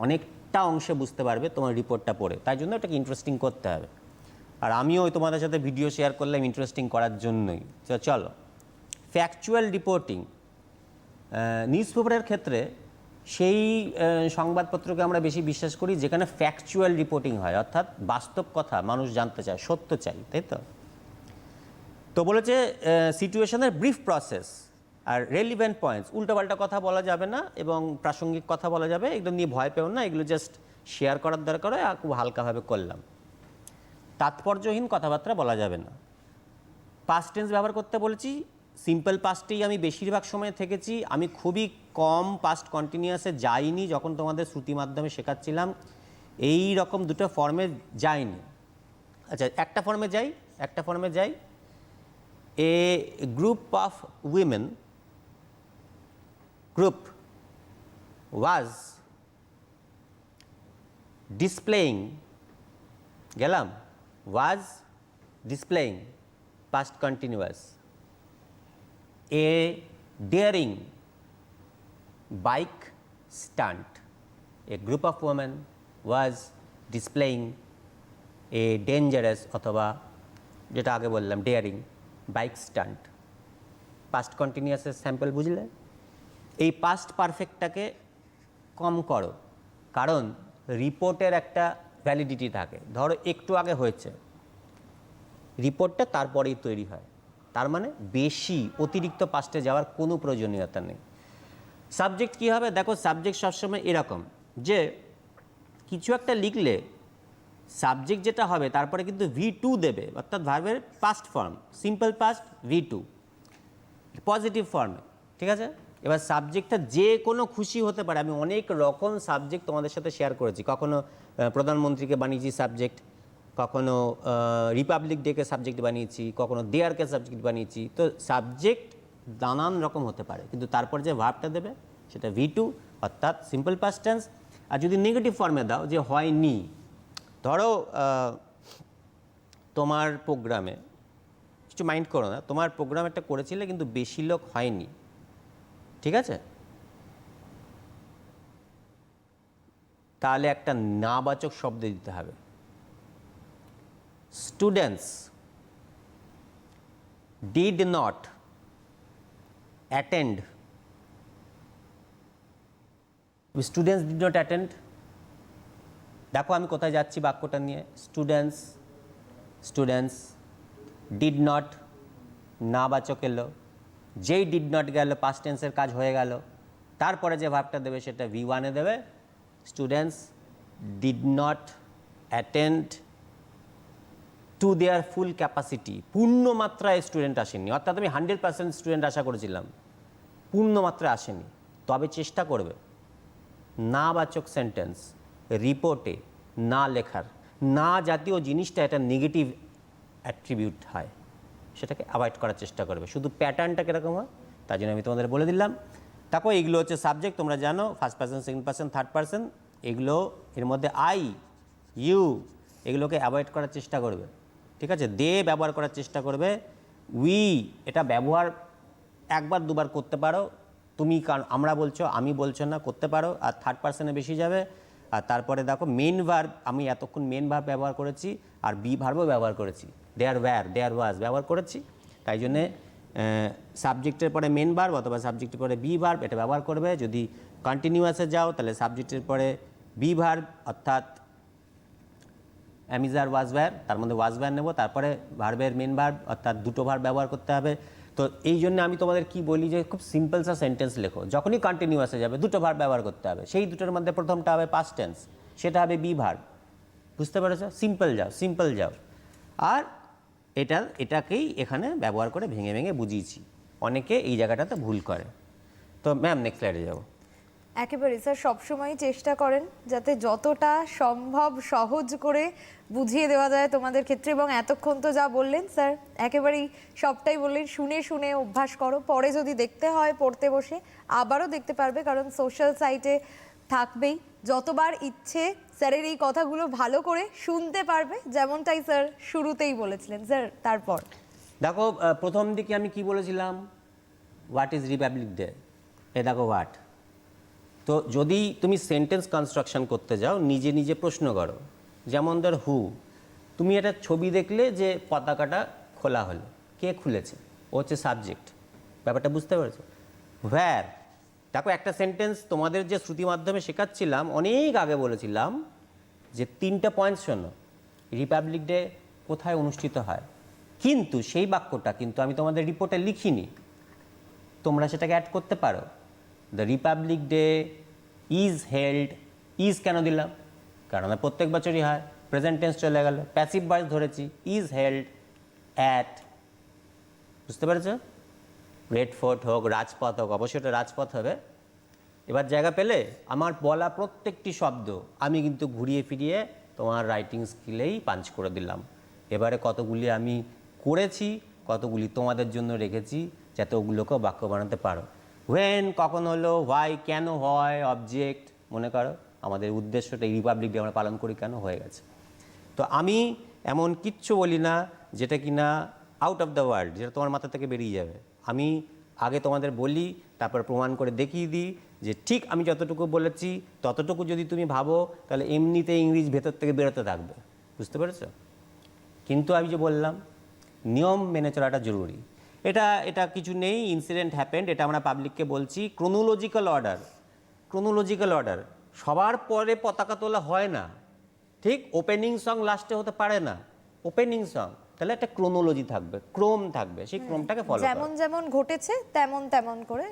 S2: অনেকটা অংশে বুঝতে পারবে তোমার রিপোর্টটা পড়ে, তাই জন্য এটাকে ইন্টারেস্টিং করতে হবে। আর আমিও তোমাদের সাথে ভিডিও শেয়ার করলাম ইন্টারেস্টিং করার জন্যই। চলো, ফ্যাকচুয়াল রিপোর্টিং, নিউজ পেপারের ক্ষেত্রে সেই সংবাদপত্রকে আমরা বেশি বিশ্বাস করি যেখানে ফ্যাকচুয়াল রিপোর্টিং হয়, অর্থাৎ বাস্তব কথা মানুষ জানতে চায়, সত্য চাই, তাই তো? তো বলেছে সিচুয়েশনের ব্রিফ প্রসেস আর রেলিভেন্ট পয়েন্টস, উল্টোপাল্টা কথা বলা যাবে না এবং প্রাসঙ্গিক কথা বলা যাবে, এগুলো নিয়ে ভয় পেও না, এগুলো জাস্ট শেয়ার করার দরকার হয়, আর খুব হালকাভাবে করলাম। তাৎপর্যহীন কথাবার্তা বলা যাবে না। পাস্ট টেন্স ব্যবহার করতে বলেছি, সিম্পল পাস্টেই আমি বেশিরভাগ সময় থেকেছি, আমি খুবই কম পাস্ট কন্টিনিউয়াসে যাইনি, যখন তোমাদের শ্রুতি মাধ্যমে শেখাচ্ছিলাম এই রকম দুটো ফর্মে যাইনি। আচ্ছা, একটা ফর্মে যাই, a group of women group was displaying, গেলাম, was displaying, past continuous, a daring bike stunt, a group of women was displaying a dangerous অথবা যেটা আগে বললাম ডেয়ারিং বাইক স্টান্ট। পাস্ট কন্টিনিউয়াসের স্যাম্পল বুঝলে? এই পাস্ট পারফেক্টটাকে কম করো, কারণ রিপোর্টের একটা ভ্যালিডিটি থাকে। ধরো একটু আগে হয়েছে, রিপোর্টটা তারপরেই তৈরি হয়, তার মানে বেশি অতিরিক্ত পাস্টে যাওয়ার কোনো প্রয়োজনীয়তা নেই। সাবজেক্ট কী হবে দেখো, সাবজেক্ট সবসময় এরকম যে কিছু একটা লিখলে সাবজেক্ট যেটা হবে তারপরে কিন্তু V2 দেবে, অর্থাৎ ভার্বের past form, simple past V2 positive ফর্মে, ঠিক আছে? এবার সাবজেক্টটা যে কোনো খুশি হতে পারে। আমি অনেক রকম সাবজেক্ট তোমাদের সাথে শেয়ার করেছি, কখনো প্রধানমন্ত্রীকে বানিয়েছি সাবজেক্ট, কখনো রিপাবলিক ডেকে সাবজেক্ট বানিয়েছি, কখনো দেয়ারকে সাবজেক্ট বানিয়েছি। তো সাবজেক্ট নানান রকম হতে পারে, কিন্তু তারপর যে ভার্বটা দেবে সেটা V2 অর্থাৎ সিম্পল পাস্ট টেন্স। আর যদি নেগেটিভ ফর্মে দাও যে হয়নি, ধরো তোমার প্রোগ্রামে, কিছু মাইন্ড করো না, তোমার প্রোগ্রাম একটা করেছিলে কিন্তু বেশি লোক হয়নি, ঠিক আছে? তাহলে একটা নাবাচক শব্দ দিতে হবে। Students did not attend, students did not attend. দেখো আমি কোথায় যাচ্ছি বাক্যটা নিয়ে, স্টুডেন্টস ডিড নট, নাবাচক এলো, যেই ডিড নট গেল পাস্ট টেন্সের কাজ হয়ে গেল, তারপরে যে ভাবটা দেবে সেটা V1 এ দেবে। Students did not attend to their full capacity, পূর্ণ মাত্রায় স্টুডেন্ট আসেনি, অর্থাৎ আমি 100% স্টুডেন্ট আশা করেছিলাম, পূর্ণ মাত্রায় আসেনি। তবে চেষ্টা করবে নাবাচক সেন্টেন্স রিপোর্টে না লেখার, না জাতীয় জিনিসটা এটা নেগেটিভ অ্যাট্রিবিউট হয়, সেটাকে অ্যাভয়েড করার চেষ্টা করবে। শুধু প্যাটার্নটা কীরকম হয় তার জন্য আমি তোমাদের বলে দিলাম। দেখো এইগুলো হচ্ছে সাবজেক্ট, তোমরা জানো, first person, second person, third person, এগুলো এর মধ্যে আই, ইউ, এগুলোকে অ্যাভয়েড করার চেষ্টা করবে, ঠিক আছে? দে ব্যবহার করার চেষ্টা করবে। উই এটা ব্যবহার একবার দুবার করতে পারো, তুমি কারণ আমরা বলছো, আমি বলছো না, করতে পারো। আর থার্ড পার্সনে বেশি যাবে। আর তারপরে দেখো মেন ভার্ব, আমি এতক্ষণ মেন ভার্ব ব্যবহার করেছি আর বি ভার্বও ব্যবহার করেছি, দেয়ার ওয়্যার, দেয়ার ওয়াজ ব্যবহার করেছি। তাই জন্যে সাবজেক্টের পরে মেন ভার্ব অথবা সাবজেক্টের পরে বি ভার্ব এটা ব্যবহার করবে। যদি কন্টিনিউয়াসে যাও তাহলে সাবজেক্টের পরে বি ভার্ব অর্থাৎ অ্যামিজার ওয়াজ ওয়্যার, তার মধ্যে ওয়াজ ওয়্যার নেব, তারপরে ভার্বের মেন ভার্ব অর্থাৎ দুটো ভার্ব ব্যবহার করতে হবে। তো এই জন্য আমি তোমাদের কি বলি যে খুব সিম্পল সা সেন্টেন্স লেখো, যখনই কন্টিনিউয়াসে যাবে দুটো ভার্ব ব্যবহার করতে হবে, সেই দুটোর মধ্যে প্রথমটা হবে পাস্ট টেন্স, সেটা হবে বি ভার্ব, বুঝতে পেরেছো? সিম্পল যাও। আর এটাকেই এখানে ব্যবহার করে ভেঙে ভেঙে বুঝিয়েছি, অনেকে এই জায়গাটাতে ভুল করে। তো ম্যাম নেক্সট স্লাইডে যাবো।
S1: একেবারে স্যার, সবসময় চেষ্টা করেন যাতে যতটা সম্ভব সহজ করে বুঝিয়ে দেওয়া যায় তোমাদের ক্ষেত্রে, এবং এতক্ষণ তো যা বললেন স্যার একেবারেই সবটাই বললেন, শুনে শুনে অভ্যাস করো, পরে যদি দেখতে হয় পড়তে বসে আবারও দেখতে পারবে, কারণ সোশ্যাল সাইটে থাকবেই, যতবার ইচ্ছে স্যারের এই কথাগুলো ভালো করে শুনতে পারবে, যেমনটাই স্যার শুরুতেই বলেছিলেন। স্যার তারপর
S2: দেখো প্রথম দিকে আমি কি বলেছিলাম, হোয়াট ইজ রিপাবলিক ডে, এ দেখো হোয়াট। তো যদি তুমি সেন্টেন্স কনস্ট্রাকশন করতে যাও নিজে নিজে প্রশ্ন করো, যেমন ধর হু, তুমি একটা ছবি দেখলে যে পতাকাটা খোলা হলো, কে খুলেছে? ও হচ্ছে সাবজেক্ট, ব্যাপারটা বুঝতে পেরেছো? হোয়ার, দেখো একটা সেন্টেন্স তোমাদের যে শ্রুতি মাধ্যমে শেখাচ্ছিলাম অনেক আগে বলেছিলাম যে 3টে পয়েন্ট শোনো, রিপাবলিক ডে কোথায় অনুষ্ঠিত হয়, কিন্তু সেই বাক্যটা কিন্তু আমি তোমাদের রিপোর্টে লিখিনি, তোমরা সেটাকে অ্যাড করতে পারো। The Republic Day is held, is কেন দিলাম? কারণ প্রত্যেক বছরই হয়, প্রেজেন্ট টেন্স চলে গেল, প্যাসিভ ভয়েস ধরেছি, ইজ হেল্ড অ্যাট, বুঝতে পেরেছো? রেড ফোর্ট হোক, রাজপথ হোক, অবশ্যই এটা রাজপথ হবে। এবার জায়গা পেলে আমার বলা প্রত্যেকটি শব্দ আমি কিন্তু ঘুরিয়ে ফিরিয়ে তোমার রাইটিং স্কিলেই পাঞ্চ করে দিলাম। এবারে কতগুলি আমি করেছি, কতগুলি তোমাদের জন্য রেখেছি যাতে ওগুলোকেও বাক্য বানাতে পারো। হোয়েন কখন হলো, হোয়াই কেন হয়, অবজেক্ট, মনে করো আমাদের উদ্দেশ্যটা এই রিপাবলিক ডে আমরা পালন করি কেন, হয়ে গেছে। তো আমি এমন কিচ্ছু বলি না যেটা কিনা আউট অফ দ্য ওয়ার্ল্ড, যেটা তোমার মাথা থেকে বেরিয়ে যাবে। আমি আগে তোমাদের বলি, তারপর প্রমাণ করে দেখিয়ে দিই যে ঠিক আমি যতটুকু বলেছি ততটুকু যদি তুমি ভাবো তাহলে এমনিতে ইংলিশ ভেতর থেকে বেরোতে থাকবে। বুঝতে পেরেছো? কিন্তু আমি যে বললাম নিয়ম মেনে চলাটা জরুরি। এটা কিছু নেই, ইনসিডেন্ট হ্যাপেন্ড, এটা আমরা পাবলিককে বলছি। ক্রোনোলজিক্যাল অর্ডার সবার পরে পতাকা তোলা হয় না, ঠিক ওপেনিং সং লাস্টে হতে পারে না। ওপেনিং সং তাহলে একটা ক্রোনোলজি থাকবে, ক্রম থাকবে, সেই ক্রমটাকে ফলো
S1: যেমন যেমন ঘটেছে তেমন তেমন করে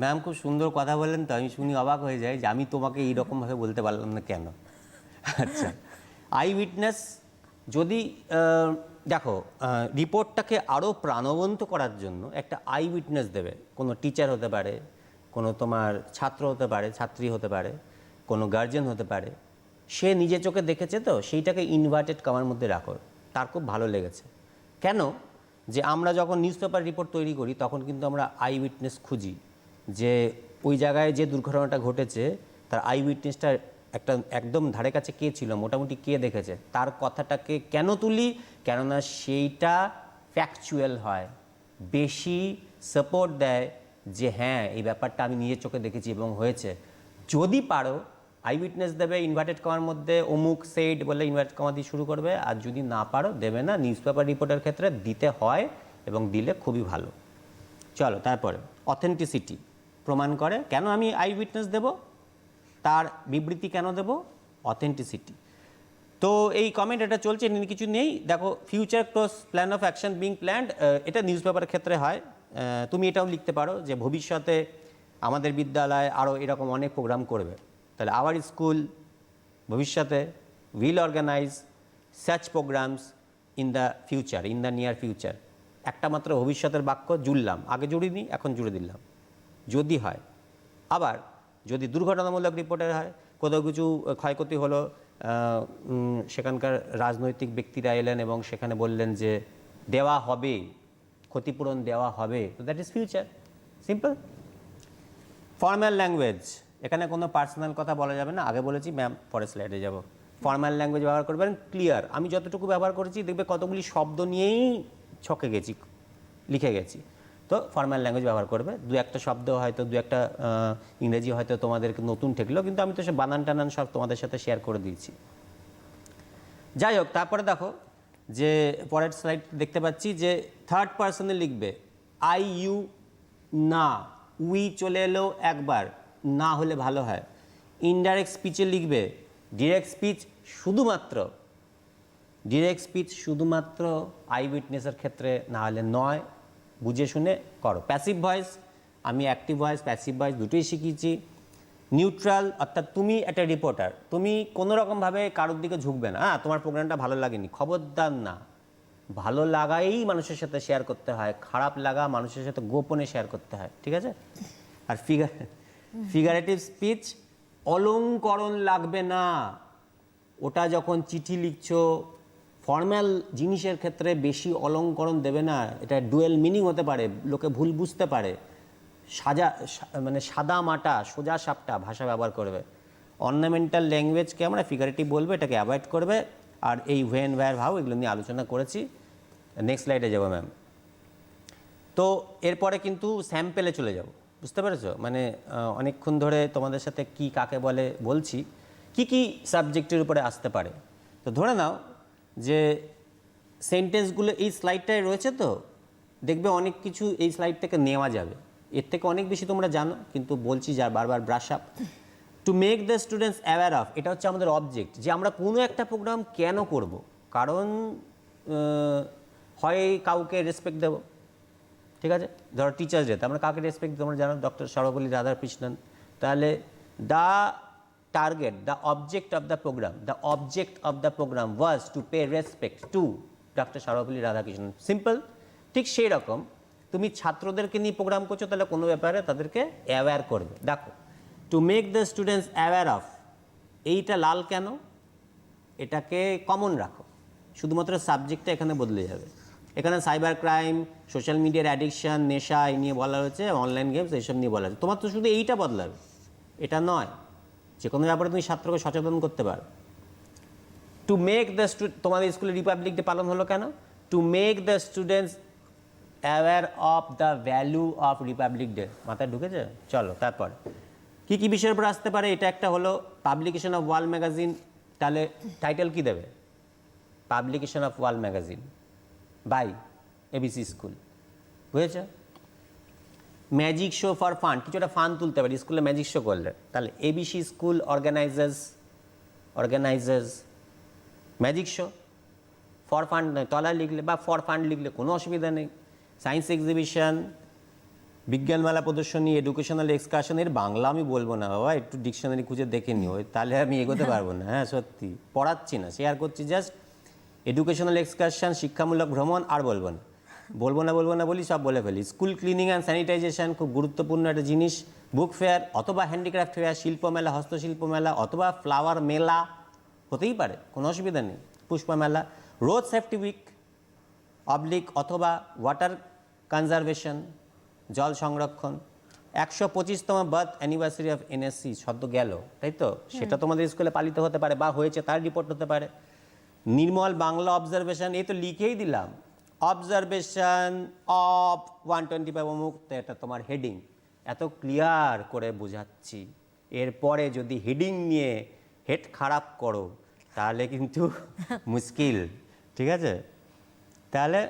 S2: ম্যাম খুব সুন্দর কথা বললেন, তো আমি শুনি অবাক হয়ে যাই যে আমি তোমাকে এইরকম ভাবে বলতে পারলাম না কেন। আচ্ছা, আই উইটনেস যদি দেখো রিপোর্টটাকে আরও প্রাণবন্ত করার জন্য একটা আই উইটনেস দেবে। কোনো টিচার হতে পারে, কোনো তোমার ছাত্র হতে পারে, ছাত্রী হতে পারে, কোনো গার্জেন হতে পারে। সে নিজে চোখে দেখেছে, তো সেইটাকে ইনভার্টেড কমার মধ্যে রাখো, তার খুব ভালো লেগেছে। কেন? যে আমরা যখন নিউজ পেপার রিপোর্ট তৈরি করি তখন কিন্তু আমরা আই উইটনেস খুঁজি, যে ওই জায়গায় যে দুর্ঘটনাটা ঘটেছে তার আই উইটনেসটা একটা একদম ধারে কাছে কে ছিল, মোটামুটি কে দেখেছে, তার কথাটাকে কেন তুলি? কেননা সেইটা ফ্যাকচুয়াল হয়, বেশি সাপোর্ট দেয় যে হ্যাঁ এই ব্যাপারটা আমি নিজের চোখে দেখেছি এবং হয়েছে। যদি পারো আই উইটনেস দেবে ইনভার্টেড কমার মধ্যে, অমুক সেইড বলে ইনভার্টেড কমা দিয়ে শুরু করবে। আর যদি না পারো দেবে না। নিউজ পেপার রিপোর্টের ক্ষেত্রে দিতে হয় এবং দিলে খুবই ভালো। চলো তারপরে অথেন্টিসিটি প্রমাণ করে। কেন আমি আই উইটনেস দেব? তার বিবৃতি কেন দেব? অথেন্টিসিটি। তো এই কমেন্ট এটা চলছে, কিছু নেই। দেখো future close plan of action being planned, এটা নিউজ পেপারের ক্ষেত্রে হয়। তুমি এটাও লিখতে পারো যে ভবিষ্যতে আমাদের বিদ্যালয় আরও এরকম অনেক প্রোগ্রাম করবে। তাহলে আওয়ার স্কুল ভবিষ্যতে will organise such programs in the future, in the near future. একটা মাত্র ভবিষ্যতের বাক্য জুড়লাম, আগে জুড়িনি, এখন জুড়ে দিলাম। যদি হয়। আবার যদি দুর্ঘটনামূলক রিপোর্টের হয়, কোথাও কিছু ক্ষয়ক্ষতি হলো, সেখানকার রাজনৈতিক ব্যক্তিরা এলেন এবং সেখানে বললেন যে দেওয়া হবে, ক্ষতিপূরণ দেওয়া হবে, তো that is future, simple. Formal language, এখানে কোনো পার্সোনাল কথা বলা যাবে না, আগে বলেছি ম্যাম, পরের স্লাইডে যাব। ফর্মাল ল্যাঙ্গুয়েজ ব্যবহার করবেন, ক্লিয়ার। আমি যতটুকু ব্যবহার করেছি দেখবে কতগুলি শব্দ নিয়েই ছকে গেছি, লিখে গেছি। তো ফর্মাল ল্যাঙ্গুয়েজ ব্যবহার করবে। দু একটা শব্দ হয়তো, দু একটা ইংরেজি হয়তো তোমাদেরকে নতুন ঠেকলো, কিন্তু আমি তো সে বানান টানান সব তোমাদের সাথে শেয়ার করে দিয়েছি। যাই হোক, তারপরে দেখো যে পরের স্লাইড দেখতে পাচ্ছি যে থার্ড পার্সনে লিখবে আই ইউ, না, উই চলে এলো একবার, না হলে ভালো হয়। ইনডাইরেক্ট স্পিচে লিখবে ডিরেক্ট স্পিচ শুধুমাত্র আই উইটনেসের ক্ষেত্রে, না হলে নয়। বুঝে শুনে করো। প্যাসিভ ভয়েস, আমি অ্যাক্টিভ ভয়েস প্যাসিভ ভয়েস দুটোই শিখিয়েছি। নিউট্রাল, অর্থাৎ তুমি একটা রিপোর্টার, তুমি কোনো রকমভাবে কারোর দিকে ঝুঁকবে না। হ্যাঁ, তোমার প্রোগ্রামটা ভালো লাগেনি, খবরদার না। ভালো লাগাই মানুষের সাথে শেয়ার করতে হয়, খারাপ লাগা মানুষের সাথে গোপনে শেয়ার করতে হয়, ঠিক আছে? আর ফিগারেটিভ স্পিচ, অলংকরণ লাগবে না। ওটা যখন চিঠি লিখছো, ফর্মাল জিনিসের ক্ষেত্রে বেশি অলংকরণ দেবে না। এটা ডুয়েল মিনিং হতে পারে, লোকে ভুল বুঝতে পারে। মানে সাদা মাটা, সোজা সাপটা ভাষা ব্যবহার করবে। অর্নামেন্টাল ল্যাঙ্গুয়েজকে আমরা ফিগারেটিভ বলবো, এটাকে অ্যাভয়েড করবে। আর এই হোয়েন, ওয়্যার, হাউ এগুলো নিয়ে আলোচনা করেছি। নেক্সট স্লাইডে যাবো ম্যাম। তো এরপরে কিন্তু স্যাম্পেলে চলে যাব, বুঝতে পেরেছো? মানে অনেকক্ষণ ধরে তোমাদের সাথে কি কাকে বলে বলছি, কি সাবজেক্টের উপরে আসতে পারে। তো ধরে নাও যে সেন্টেন্সগুলো এই স্লাইডটায় রয়েছে, তো দেখবে অনেক কিছু এই স্লাইড থেকে নেওয়া যাবে। এর থেকে অনেক বেশি তোমরা জানো, কিন্তু বলছি যা বারবার brush up. Two make the students aware of, এটা হচ্ছে আমাদের অবজেক্ট, যে আমরা কোনো একটা প্রোগ্রাম কেন করব। কারণ হয় কাউকে রেসপেক্ট দেবো, ঠিক আছে? ধরো টিচার্স ডে, আমরা কাকে রেসপেক্ট, তোমরা জানো, ডক্টর সর্বপল্লী রাধাকৃষ্ণন। তাহলে the target, the object of the programme was to pay respect to doctor Sarvepalli Radhakrishnan. Simple. ঠিক সেই রকম তুমি ছাত্রদেরকে নিয়ে প্রোগ্রাম করছো, তাহলে কোনো ব্যাপারে তাদেরকে অ্যাওয়্যার করবে। দেখো, two make the students aware of, এইটা লাল কেন? এটাকে কমন রাখো, শুধুমাত্র সাবজেক্টটা এখানে বদলে যাবে। এখানে সাইবার ক্রাইম, সোশ্যাল মিডিয়ার অ্যাডিকশান, নেশা, এই নিয়ে বলা হয়েছে, অনলাইন গেমস এইসব নিয়ে বলা হয়েছে। তোমার তো শুধু এইটা বদলাবে, এটা নয়। যে কোনো ব্যাপারে তুমি ছাত্রকে সচেতন করতে পারো। টু মেক দ্য তোমাদের স্কুলে রিপাবলিক ডে পালন হলো কেন? Two make the students aware of the value of Republic day. মাথায় ঢুকেছে? চলো তারপর কি কি বিষয়ের উপর আসতে পারে। এটা একটা হলো পাবলিকেশন অফ ওয়ার্ল্ড ম্যাগাজিন, তাহলে টাইটেল কি দেবে? Publication of world magazine by ABC school, বুঝেছ? ম্যাজিক শো ফর ফান, কিছু একটা ফান তুলতে পারি স্কুলে ম্যাজিক শো করলে, তাহলে ABC school organisers magic show. For fund তলায় লিখলে বা ফর ফান্ড লিখলে কোনো অসুবিধা নেই। সায়েন্স এক্সিবিশন, বিজ্ঞান মেলা প্রদর্শনী, এডুকেশনাল এক্সকারশন, এর বাংলা আমি বলবো না বাবা, একটু ডিকশনারি খুঁজে দেখে নিও, তাহলে আমি এগোতে পারবো না। হ্যাঁ সত্যি পড়াচ্ছি না, শেয়ার করছি জাস্ট। এডুকেশনাল এক্সকারশন, শিক্ষামূলক ভ্রমণ, আর বলবো না বলি সব বলে ফেলি। স্কুল ক্লিনিং অ্যান্ড স্যানিটাইজেশন খুব গুরুত্বপূর্ণ একটা জিনিস। বুক ফেয়ার অথবা হ্যান্ডিক্রাফট ফেয়ার, শিল্প মেলা, হস্তশিল্প মেলা অথবা ফ্লাওয়ার মেলা হতেই পারে, কোনো অসুবিধা নেই। পুষ্প মেলা, রোড সেফটি উইক অথবা ওয়াটার কনজারভেশন, জল সংরক্ষণ। 125তম বার্থ অ্যানিভার্সারি অফ এনএসসি সদ্য গেল, তাই তো? সেটা তোমাদের স্কুলে পালিত হতে পারে বা হয়েছে তার রিপোর্ট হতে পারে। নির্মল বাংলা অবজারভেশন, এই তো লিখেই দিলাম, অবজারভেশন অফ 125 অমুক, তো এটা তোমার হেডিং, এত ক্লিয়ার করে বোঝাচ্ছি। এরপরে যদি হেডিং নিয়ে হেড খারাপ করো তাহলে কিন্তু মুশকিল, ঠিক আছে? তাহলে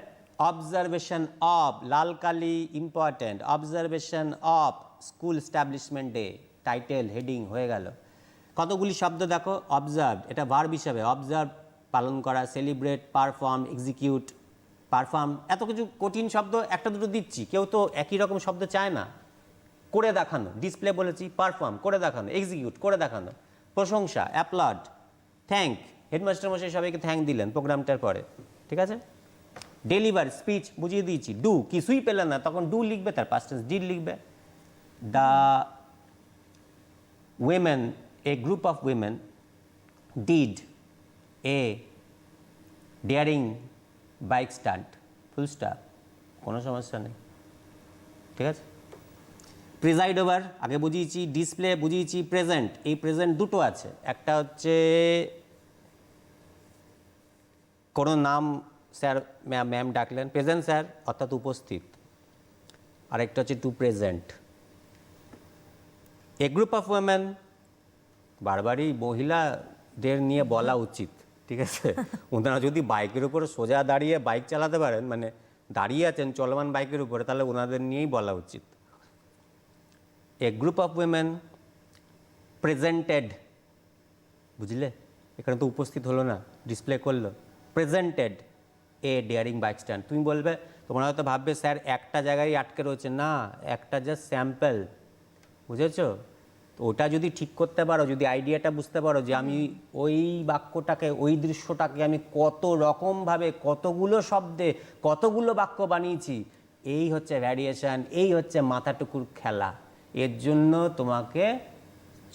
S2: অবজারভেশন অফ লালকালি important, observation of school establishment day, title heading হয়ে গেল। কতগুলি শব্দ দেখো, অবজার্ভ এটা ভার্ব হিসাবে, অবজার্ভ পালন করা, সেলিব্রেট, পারফর্ম, এক্সিকিউট, পারফর্ম, এত কিছু কঠিন শব্দ একটা দুটো দিচ্ছি, কেউ তো একই রকম শব্দ চায় না। করে দেখানো, ডিসপ্লে বলেছি, পারফর্ম করে দেখানো, এক্সিকিউট করে দেখানো, প্রশংসা, অ্যাপ্লড, থ্যাঙ্ক, হেডমাস্টার মশাই সবাইকে থ্যাঙ্ক দিলেন প্রোগ্রামটার পরে, ঠিক আছে? ডেলিভার, স্পিচ বুঝিয়ে দিয়েছি। ডু, কিছুই পেলে না তখন ডু লিখবে, তার পাস্ট টেন্স ডিড লিখবে। The women, a group of women did a daring bike stunt, full stop, কোনো সমস্যা নেই, ঠিক আছে? প্রিজাইড ওভার আগে বুঝিয়েছি, ডিসপ্লে বুঝিয়েছি, প্রেজেন্ট, এই প্রেজেন্ট দুটো আছে, একটা হচ্ছে কোনো নাম স্যার ম্যাম ডাকলেন, প্রেজেন্ট স্যার অর্থাৎ উপস্থিত, আরেকটা হচ্ছে to present. A group of women বারবারই মহিলাদের নিয়ে বলা উচিত, ঠিক আছে? ওনারা যদি বাইকের উপরে সোজা দাঁড়িয়ে বাইক চালাতে পারেন, মানে দাঁড়িয়ে আছেন চলমান বাইকের উপরে, তাহলে ওনাদের নিয়েই বলা উচিত। এ গ্রুপ অফ উইমেন প্রেজেন্টেড, বুঝলে? এখানে তো উপস্থিত হলো না, ডিসপ্লে করলো, প্রেজেন্টেড এ ডেয়ারিং বাইক স্ট্যান্ড। তুমি বলবে, তোমরা হয়তো ভাববে স্যার একটা জায়গায় আটকে রয়েছে, না, একটা জাস্ট স্যাম্পল, বুঝেছো? তো ওটা যদি ঠিক করতে পারো, যদি আইডিয়াটা বুঝতে পারো যে আমি ওই বাক্যটাকে, ওই দৃশ্যটাকে আমি কত রকমভাবে, কতগুলো শব্দে, কতগুলো বাক্য বানিয়েছি, এই হচ্ছে ভ্যারিয়েশন, এই হচ্ছে মাথাটুকুর খেলা। এর জন্য তোমাকে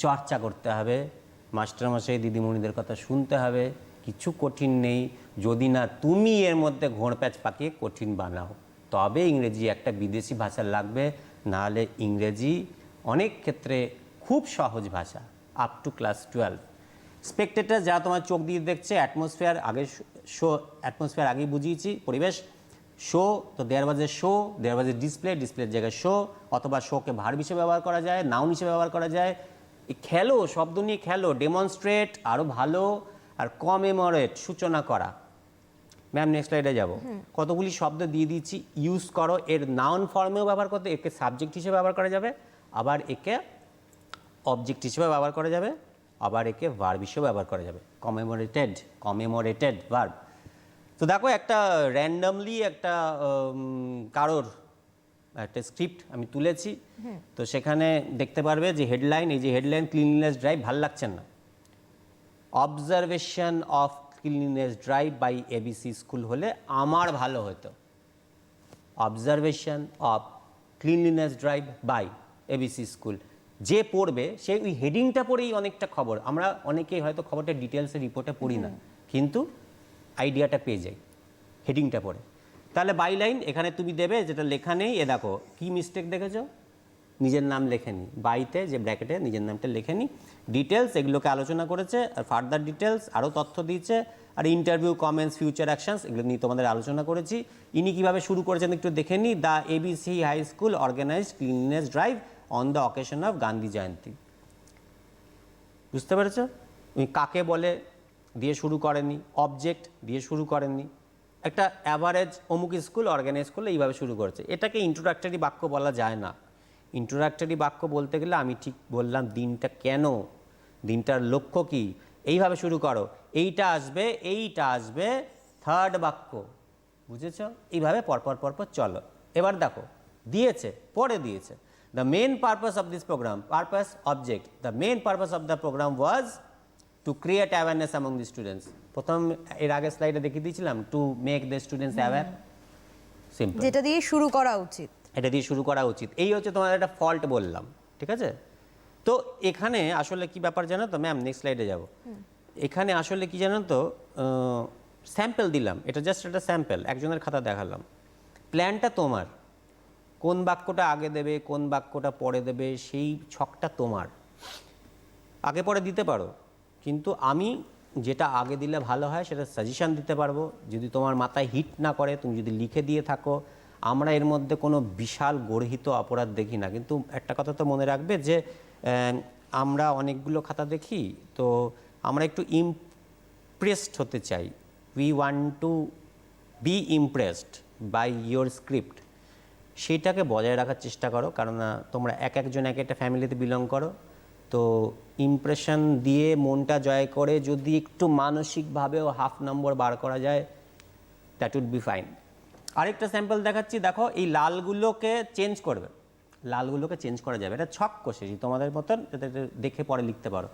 S2: চর্চা করতে হবে, মাস্টারমশাই দিদিমণিদের কথা শুনতে হবে, কিছু কঠিন নেই। যদি না তুমি এর মধ্যে ঘোড়প্যাচ পাকিয়ে কঠিন বানাও, তবে ইংরেজি একটা বিদেশি ভাষা লাগবে, নাহলে ইংরেজি অনেক ক্ষেত্রে খুব সহজ ভাষা আপ টু ক্লাস 12। স্পেকটেটার যারা তোমার চোখ দিয়ে দেখছে, অ্যাটমসফিয়ার আগে শো, অ্যাটমসফিয়ার আগেই বুঝিয়েছি, পরিবেশ। শো, তো দেয়ার ওয়াজ এ শো, দেয়ার ওয়াজ এ ডিসপ্লে, ডিসপ্লের জায়গায় শো, অথবা শোকে ভার্ব হিসেবে ব্যবহার করা যায়, নাউন হিসেবে ব্যবহার করা যায়। এই খেলো শব্দ নিয়ে খেলো, ডেমনস্ট্রেট আরও ভালো, আর কমেমোরেট সূচনা করা। ম্যাম নেক্সট স্লাইডে যাব। কতগুলি শব্দ দিয়ে দিচ্ছি, ইউজ করো। এর নাউন ফর্মেও ব্যবহার করতে, একে সাবজেক্ট হিসেবে ব্যবহার করা যাবে, আবার একে অবজেক্ট হিসেবে ব্যবহার করা যাবে, আবার একে ভার্ব হিসেবে ব্যবহার করা যাবে। কমেমোরেটেড ভার্ব। তো দেখো একটা র্যান্ডামলি একটা কারোর একটা স্ক্রিপ্ট আমি তুলেছি, তো সেখানে দেখতে পারবে যে হেডলাইন, এই যে হেডলাইন ক্লিনলিনেস ড্রাইভ, ভাল লাগছেন না? Observation of cleanliness drive by ABC school হলে আমার ভালো হতো। Observation of cleanliness drive by ABC school, যে পড়বে সে ওই হেডিংটা পড়েই অনেকটা খবর, আমরা অনেকেই হয়তো খবরটা ডিটেলসে রিপোর্টে পড়ি না, কিন্তু আইডিয়াটা পেয়ে যাই হেডিংটা পড়ে। তাহলে বাই লাইন এখানে তুমি দেবে, যেটা লেখা নেই, এ দেখো কি মিস্টেক দেখেছো, নিজের নাম লেখেনি, বাইতে যে ব্র্যাকেটে নিজের নামটা লেখেনি। ডিটেলস এগুলোকে আলোচনা করেছে, আর ফার্দার ডিটেলস আরও তথ্য দিয়েছে, আর ইন্টারভিউ, কমেন্টস, ফিউচার অ্যাকশনস এগুলো নিয়ে তোমাদের আলোচনা করেছি। ইনি কীভাবে শুরু করেছেন একটু দেখে নিই। The A B C high school organised cleanness drive on the occasion of Gandhi Jayanti. বুঝতে পেরেছ? উনি কাকে বলে দিয়ে শুরু করেননি, অবজেক্ট দিয়ে শুরু করেননি, একটা অ্যাভারেজ অমুক স্কুল অর্গানাইজ করলে এইভাবে শুরু করেছে। এটাকে ইন্ট্রোডাক্টরি বাক্য বলা যায় না। ইন্ট্রোডাক্টরি বাক্য বলতে গেলে আমি ঠিক বললাম দিনটা কেন, দিনটার লক্ষ্য কী, এইভাবে শুরু করো, এইটা আসবে থার্ড বাক্য। বুঝেছ? এইভাবে পরপর পরপর চলো। এবার দেখো দিয়েছে, পরে দিয়েছে the main purpose of this program, purpose, object. The main purpose of the programme was to create awareness among the students. প্রথম এর আগের স্লাইডে দেখিয়ে দিয়েছিলাম to make the students aware. Simple,
S1: যেটা দিয়ে শুরু করা উচিত।
S2: এটা দিয়ে শুরু করা উচিত। এই হচ্ছে তোমাদের একটা ফল্ট বললাম, ঠিক আছে? তো এখানে আসলে কি ব্যাপার জানো তো ম্যাম, নেক্সট স্লাইডে যাব। এখানে আসলে কি জানো তো, স্যাম্পল দিলাম, এটা জাস্ট একটা স্যাম্পল, একজনের খাতা দেখালাম। প্ল্যানটা তোমার, কোন বাক্যটা আগে দেবে, কোন বাক্যটা পরে দেবে, সেই ছকটা তোমার। আগে পরে দিতে পারো, কিন্তু আমি যেটা আগে দিলে ভালো হয় সেটা সাজেশান দিতে পারবো। যদি তোমার মাথায় হিট না করে, তুমি যদি লিখে দিয়ে থাকো, আমরা এর মধ্যে কোনো বিশাল গর্হিত অপরাধ দেখি না। কিন্তু একটা কথা তো মনে রাখবে যে আমরা অনেকগুলো খাতা দেখি, তো আমরা একটু ইমপ্রেসড হতে চাই। We want to be impressed by your script. সেইটাকে বজায় রাখার চেষ্টা করো, কারণ তোমরা এক একজন এক একটা ফ্যামিলিতে বিলং করো। তো ইমপ্রেশন দিয়ে মনটা জয় করে যদি একটু মানসিকভাবেও হাফ নম্বর বার করা যায়, দ্যাট উড বি ফাইন। আরেকটা স্যাম্পল দেখাচ্ছি, দেখো এই লালগুলোকে চেঞ্জ করবে, লালগুলোকে চেঞ্জ করা যাবে। এটা ছক কষেছি তোমাদের মতন, যাতে দেখে পরে লিখতে পারো।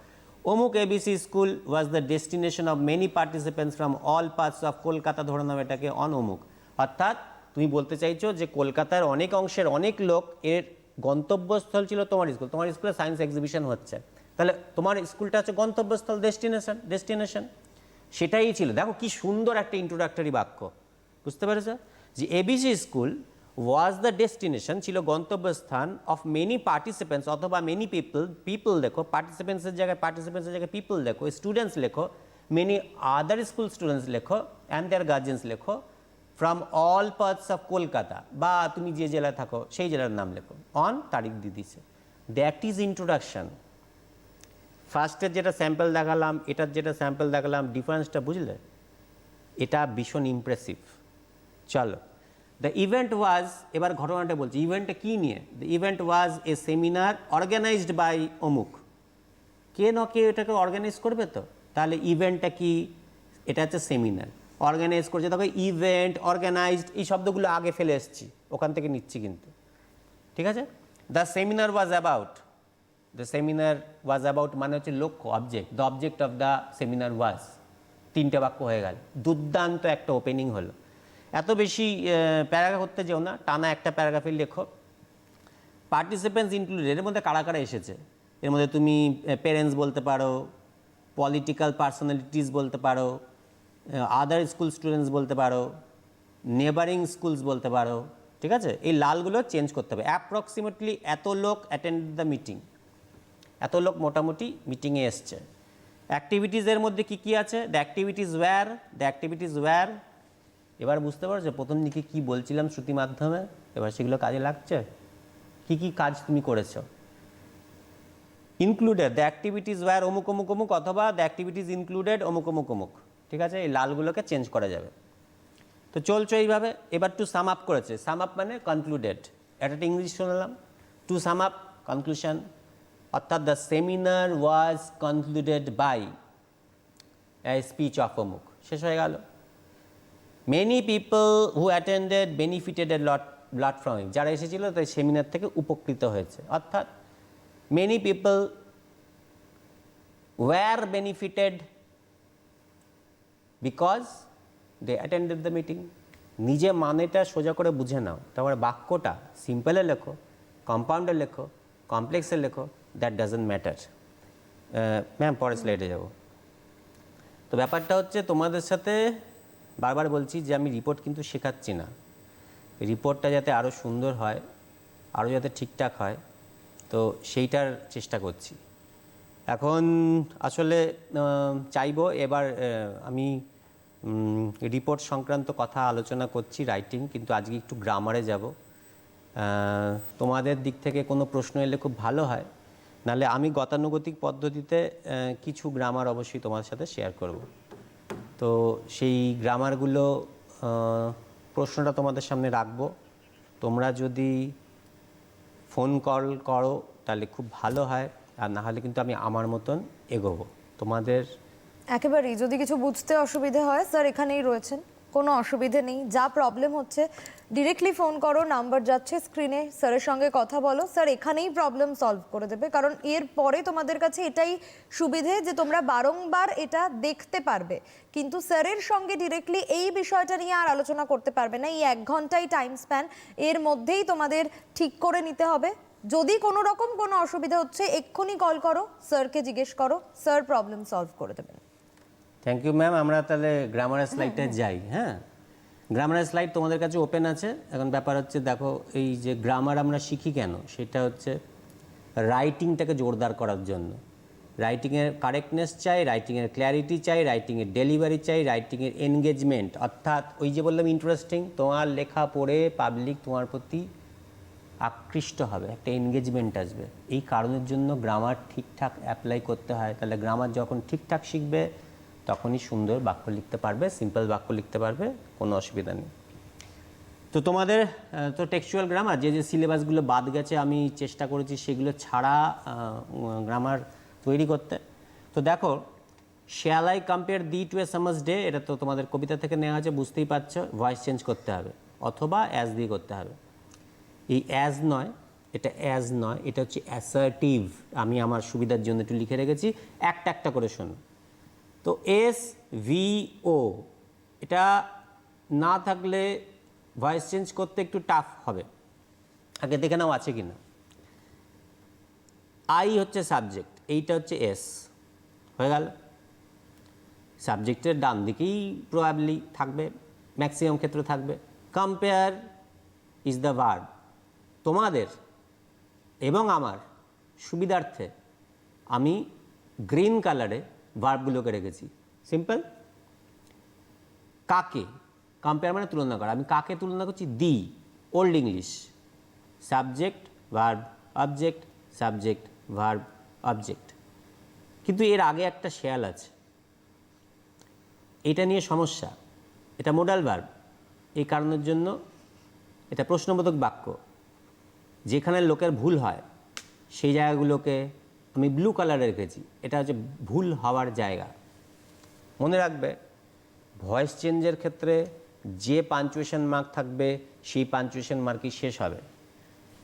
S2: অমুক ABC school was the destination of many participants from all parts of Kolkata, ধরে নাও এটাকে অন অমুক। অর্থাৎ তুমি বলতে চাইছো যে কলকাতার অনেক অংশের অনেক লোক এর গন্তব্যস্থল ছিল তোমার স্কুল। তোমার স্কুলে সায়েন্স এক্সিবিশন হচ্ছে, তাহলে তোমার স্কুলটা হচ্ছে গন্তব্যস্থল, ডেস্টিনেশন সেটাই ছিল। দেখো কি সুন্দর একটা ইন্ট্রোডাক্টরি বাক্য, বুঝতে পেরেছ? যে ABC school was the destination, ছিল গন্তব্যস্থান, অফ মেনি পার্টিসিপেন্টস অথবা মেনি পিপল দেখো, পার্টিসিপেন্টসের জায়গায় পিপল দেখো, স্টুডেন্টস লেখো, মেনি আদার স্কুল স্টুডেন্টস লেখো, অ্যান্ড দেয়ার গার্জিয়ান্স লেখো, from all parts of Kolkata, বা তুমি যে জেলায় থাকো সেই জেলার নাম লেখো, অন তারিখ দিয়ে দিছে। That is introduction. ফার্স্টের যেটা স্যাম্পল দেখালাম, এটার যেটা স্যাম্পল দেখালাম, ডিফারেন্সটা বুঝলে? এটা ভীষণ ইমপ্রেসিভ। চলো, দ্য ইভেন্ট ওয়াজ, এবার ঘটনাটা বলছি, ইভেন্টটা কী নিয়ে? The event was a seminar organised by অমুক। কে না কে এটাকে অর্গানাইজ করবে, তো তাহলে ইভেন্টটা কি? এটা হচ্ছে সেমিনার, অর্গানাইজ করছে। তবে ইভেন্ট, অর্গানাইজড এই শব্দগুলো আগে ফেলে এসেছি, ওখান থেকে নিচ্ছি কিন্তু, ঠিক আছে? The seminar was about, the seminar was about মানে হচ্ছে লক্ষ্য, object. The object of the seminar was, তিনটে বাক্য হয়ে গেল। দুর্দান্ত একটা ওপেনিং হলো। এত বেশি প্যারাগ্রাফ করতে যেও না, টানা একটা প্যারাগ্রাফে লেখো। পার্টিসিপেন্টস ইনক্লুডেড, এর মধ্যে কারা কারা এসেছে? এর মধ্যে তুমি প্যারেন্টস বলতে পারো, পলিটিক্যাল পার্সোনালিটিস বলতে পারো, আদার স্কুল স্টুডেন্টস বলতে পারো, নেবারিং স্কুলস বলতে পারো, ঠিক আছে? এই লালগুলো চেঞ্জ করতে হবে। অ্যাপ্রক্সিমেটলি এত লোক অ্যাটেন্ড দ্য মিটিং, এত লোক মোটামুটি মিটিংয়ে এসছে। অ্যাক্টিভিটিসের মধ্যে কি কি আছে? The activities were. এবার বুঝতে পারছো প্রথম দিকে কি বলছিলাম শ্রুতি মাধ্যমে? এবার সেগুলো কাজে লাগছে। কি কি কাজ তুমি করেছো? ইনক্লুডেড, দ্য অ্যাক্টিভিটিস ওয়্যার অমুক অমুক অমুক, অথবা দ্য অ্যাক্টিভিটিস ইনক্লুডেড অমুক অমুক অমুক, ঠিক আছে? এই লালগুলোকে চেঞ্জ করা যাবে। তো চলছো এইভাবে। এবার টু সাম আপ করেছে, সাম আপ মানে কনক্লুডেড, এটা একটা ইংলিশ শোনালাম। টু সাম আপ, কনক্লুশন, অর্থাৎ the seminar was concluded by a speech of অমুক, শেষ হয়ে গেল। Many people who attended benefited a lot from it, যারা এসেছিল তাই সেমিনার থেকে উপকৃত হয়েছে। অর্থাৎ many people were benefited because they attended the meeting. নিজে মানেটা সোজা করে বুঝে নাও, তারপরে বাক্যটা সিম্পলে লেখো, কম্পাউন্ডে লেখো, কমপ্লেক্সে লেখো, দ্যাট ডাজন্ট ম্যাটার। ম্যাম পরের স্লাইডে যাব। তো ব্যাপারটা হচ্ছে তোমাদের সাথে বারবার বলছি যে আমি রিপোর্ট কিন্তু শেখাচ্ছি না, রিপোর্টটা যাতে আরও সুন্দর হয়, আরও যাতে ঠিকঠাক হয়, তো সেইটার চেষ্টা করছি। এখন আসলে চাইবো এবার আমি রিপোর্ট সংক্রান্ত কথা আলোচনা করছি, রাইটিং, কিন্তু আজকে একটু গ্রামারে যাব। তোমাদের দিক থেকে কোনো প্রশ্ন এলে খুব ভালো হয়, নাহলে আমি গতানুগতিক পদ্ধতিতে কিছু গ্রামার অবশ্যই তোমাদের সাথে শেয়ার করব। তো সেই গ্রামারগুলো প্রশ্নটা তোমাদের সামনে রাখবো। তোমরা যদি ফোন কল করো তাহলে খুব ভালো হয়, আর না হলে কিন্তু আমি আমার মতন এগোবো। তোমাদের
S1: একেবারেই যদি কিছু বুঝতে অসুবিধে হয় স্যার এখানেই রয়েছেন, কোনো অসুবিধে নেই। যা প্রবলেম হচ্ছে ডিরেক্টলি ফোন করো, নাম্বার যাচ্ছে স্ক্রিনে, স্যারের সঙ্গে কথা বলো, স্যার এখানেই প্রবলেম সলভ করে দেবে। কারণ এর পরে তোমাদের কাছে এটাই সুবিধে যে তোমরা বারংবার এটা দেখতে পারবে, কিন্তু স্যারের সঙ্গে ডিরেক্টলি এই বিষয়টা নিয়ে আর আলোচনা করতে পারবে না। এই 1 ঘন্টাই টাইম স্প্যান, এর মধ্যেই তোমাদের ঠিক করে নিতে হবে। যদি কোনো রকম কোনো অসুবিধা হচ্ছে এক্ষুনি কল করো, স্যারকে জিজ্ঞেস করো, স্যার প্রবলেম সলভ করে দেবেন।
S2: Thank you ma'am. আমরা তাহলে গ্রামারের স্লাইডটায় যাই। হ্যাঁ, গ্রামারের স্লাইড তোমাদের কাছে ওপেন আছে। এখন ব্যাপার হচ্ছে, দেখো এই যে গ্রামার আমরা শিখি কেন, সেটা হচ্ছে রাইটিংটাকে জোরদার করার জন্য। রাইটিংয়ের কারেক্টনেস চাই, রাইটিংয়ের ক্ল্যারিটি চাই, রাইটিংয়ের ডেলিভারি চাই, রাইটিংয়ের এনগেজমেন্ট, অর্থাৎ ওই যে বললাম ইন্টারেস্টিং, তোমার লেখা পড়ে পাবলিক তোমার প্রতি আকৃষ্ট হবে, একটা এনগেজমেন্ট আসবে। এই কারণের জন্য গ্রামার ঠিকঠাক অ্যাপ্লাই করতে হয়। তাহলে গ্রামার যখন ঠিকঠাক শিখবে তখনই সুন্দর বাক্য লিখতে পারবে, সিম্পল বাক্য লিখতে পারবে, কোনো অসুবিধা নেই। তো তোমাদের তো টেক্সচুয়াল গ্রামার যে যে সিলেবাসগুলো বাদ গেছে আমি চেষ্টা করেছি সেগুলো ছাড়া গ্রামার তৈরি করতে। তো দেখো, shall I compare thee to a summer's day, এটা তো তোমাদের কবিতা থেকে নেওয়া আছে, বুঝতেই পারছো। ভয়েস চেঞ্জ করতে হবে অথবা অ্যাজ দিয়ে করতে হবে। এই অ্যাজ নয়, এটা অ্যাজ নয়, এটা হচ্ছে অ্যাসার্টিভ। আমি আমার সুবিধার জন্য একটু লিখে রেখেছি, একটা একটা করে শোনো। তো এস ভি ও এটা না থাকলে ভয়েস চেঞ্জ করতে একটু টাফ হবে। আগে দেখে নাও আছে কি না। আই হচ্ছে সাবজেক্ট, এইটা হচ্ছে এস, হয়ে গেল। সাবজেক্টের ডান দিকেই প্রবাবলি থাকবে, ম্যাক্সিমাম ক্ষেত্রে থাকবে। Compare is the verb. তোমাদের এবং আমার সুবিধার্থে আমি গ্রিন কালারে ভার্বগুলোকে রেখেছি, সিম্পল। কাকে, কম্পেয়ার মানে তুলনা করা, আমি কাকে তুলনা করছি? The, old English. Subject verb object, subject verb object. কিন্তু এর আগে একটা শেয়াল আছে, এটা নিয়ে সমস্যা। এটা মোডাল ভার্ব, এই কারণের জন্য এটা প্রশ্নবোধক বাক্য। যেখানে লোকের ভুল হয় সেই জায়গাগুলোকে আমি ব্লু কালারে রেখেছি, এটা হচ্ছে ভুল হওয়ার জায়গা। মনে রাখবে, ভয়েস চেঞ্জের ক্ষেত্রে যে পাঞ্চুয়েশন মার্ক থাকবে সেই পাঞ্চুয়েশন মার্কই শেষ হবে।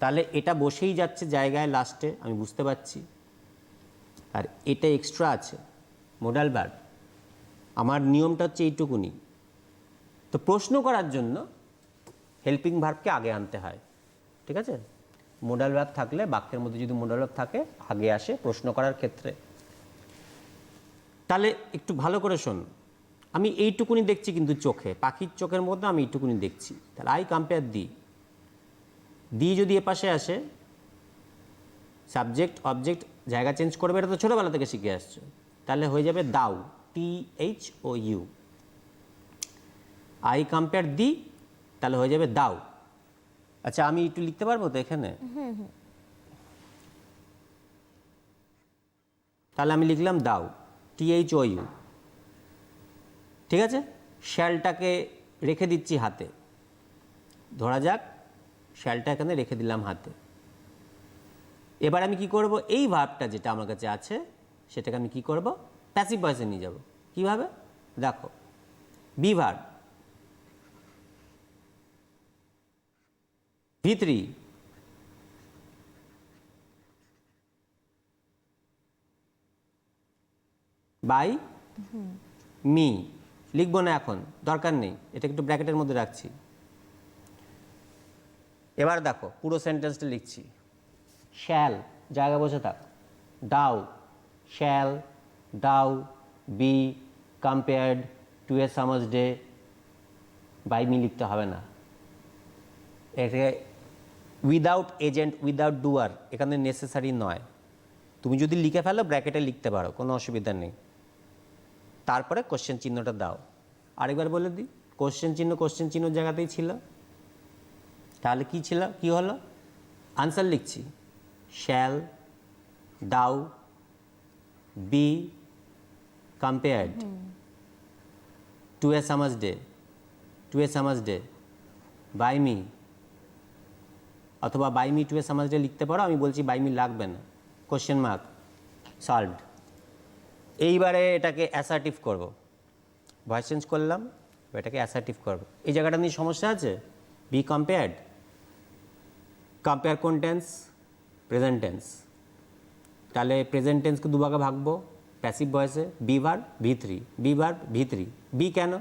S2: তাহলে এটা বসেই যাচ্ছে জায়গায় লাস্টে, আমি বুঝতে পারছি। আর এটা এক্সট্রা আছে, মোডাল ভার্ব। আমার নিয়মটা হচ্ছে এইটুকুনি। তো প্রশ্ন করার জন্য হেল্পিং ভার্বকে আগে আনতে হয়, ঠিক আছে? মোডাল ভার্ব থাকলে, বাক্যের মধ্যে যদি মোডাল ভার্ব থাকে, আগে আসে প্রশ্ন করার ক্ষেত্রে। তাহলে একটু ভালো করে শোন, আমি এইটুকুনি দেখছি কিন্তু চোখে, পাখির চোখের মধ্যে আমি এইটুকুনি দেখছি। তাহলে আই কম্পেয়ার দি, দি যদি এ পাশে আসে, সাবজেক্ট অবজেক্ট জায়গা চেঞ্জ করবে, এটা তো ছোটোবেলা থেকে শিখে আসছো। তাহলে হয়ে যাবে দাও, THOU। আই কম্পেয়ার দি, তাহলে হয়ে যাবে দাও। আচ্ছা, আমি একটু লিখতে পারবো তো এখানে? তাহলে আমি লিখলাম দাও, THOU, ঠিক আছে? শ্যালটাকে রেখে দিচ্ছি হাতে, ধরা যাক শ্যালটা এখানে রেখে দিলাম হাতে। এবার আমি কি করব, এই ভার্বটা যেটা আমার কাছে আছে সেটাকে আমি কি করব, প্যাসিভ ভয়েসে নিয়ে যাব। কিভাবে দেখো, be verb, V3, by me. লিখবো না এখন, দরকার নেই, এটা একটু ব্র্যাকেটের মধ্যে রাখছি। এবার দেখো পুরো সেন্টেন্সটা লিখছি। শ্যাল, জায়গা বসে থাক, দাও, shall thou be compared to a summer's day, by me লিখতে হবে না। এটাকে উইদাউট এজেন্ট, উইদাউট ডুয়ার এখানে নেসেসারি নয়। তুমি যদি লিখে ফেলো ব্র্যাকেটে লিখতে পারো, কোনো অসুবিধা নেই। তারপরে কোশ্চেন চিহ্নটা দাও। আরেকবার বলে দিই, কোশ্চেন চিহ্ন জায়গাতেই ছিল। তাহলে কি ছিল, কি হলো? আনসার লিখছি, shall thou be compared to a summer's day by me, অথবা by me to a summer's day লিখতে পারো, আমি বলছি বাই মি লাগবে না, কোশ্চেন মার্ক, সলভড। এইবারে এটাকে অ্যাসার্টিভ করব, ভয়েস চেঞ্জ করলাম, এটাকে অ্যাসার্টিভ করব। এই জায়গাটা নিয়ে সমস্যা আছে, বি কম্পেয়ার্ড, কম্পেয়ার কোন টেন্স? Present tense. তাহলে প্রেজেন্ট টেন্সকে দুভাগে ভাগবো, প্যাসিভ ভয়েসে বি ভার্ব ভি3, বি ভার্ব ভি3। বি কেন?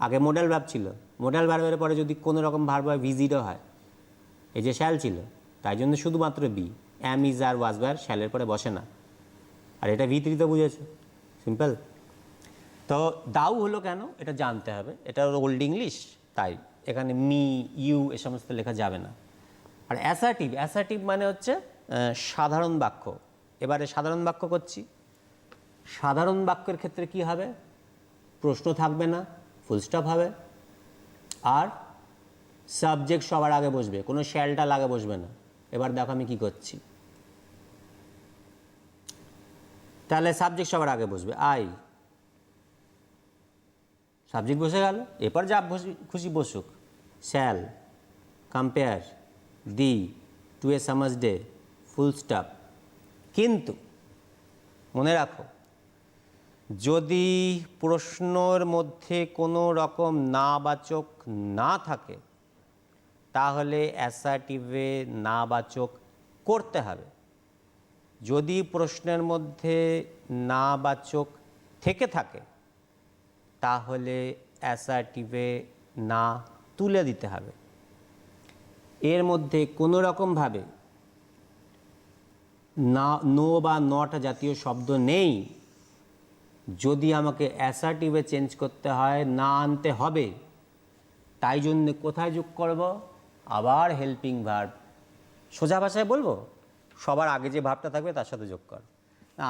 S2: আগে মডেল ভার্ব ছিল, মডেল ভার্বের পরে যদি কোনো রকম ভার্ব হয় ভি0 হয়, এই যে শ্যাল ছিল, তাই জন্য শুধুমাত্র be, am is are was were শ্যালের পরে বসে না। আর এটা ভি3 তো বুঝেছো, সিম্পল। তো দাউ হলো কেন এটা জানতে হবে, এটা ওল্ড ইংলিশ, তাই এখানে মি ইউ এ সমস্ত লেখা যাবে না। আর অ্যাসার্টিভ মানে হচ্ছে সাধারণ বাক্য। এবারে সাধারণ বাক্য করছি, সাধারণ বাক্যের ক্ষেত্রে কি হবে? প্রশ্ন থাকবে না, ফুল স্টপ হবে, আর সাবজেক্ট সবার আগে বসবে, কোনো শ্যালটা আগে বসবে না। এবার দেখো আমি কি করছি, তাহলে সাবজেক্ট সবার আগে বসবে, আই, সাবজেক্ট বসে গেল, এরপর যা খুশি বসুক, shall compare thee to a summer's day full stop. কিন্তু মনে রাখো, যদি প্রশ্নর মধ্যে কোনো রকম নাবাচক না থাকে তাহলে অ্যাসার্টিভে নাবাচক করতে হবে। যদি প্রশ্নের মধ্যে নাবাচক থেকে থাকে তাহলে অ্যাসার্টিভে না তুলে দিতে হবে। এর মধ্যে কোনো রকমভাবে না, নো বা নট জাতীয় শব্দ নেই, যদি আমাকে অ্যাসার্টিভে চেঞ্জ করতে হয় না আনতে হবে, তাই জন্য কোথায় যোগ করব? আবার হেল্পিং ভার্ব। সোজা ভাষায় বলবো, সবার আগে যে ভার্বটা থাকবে তার সাথে যোগ কর।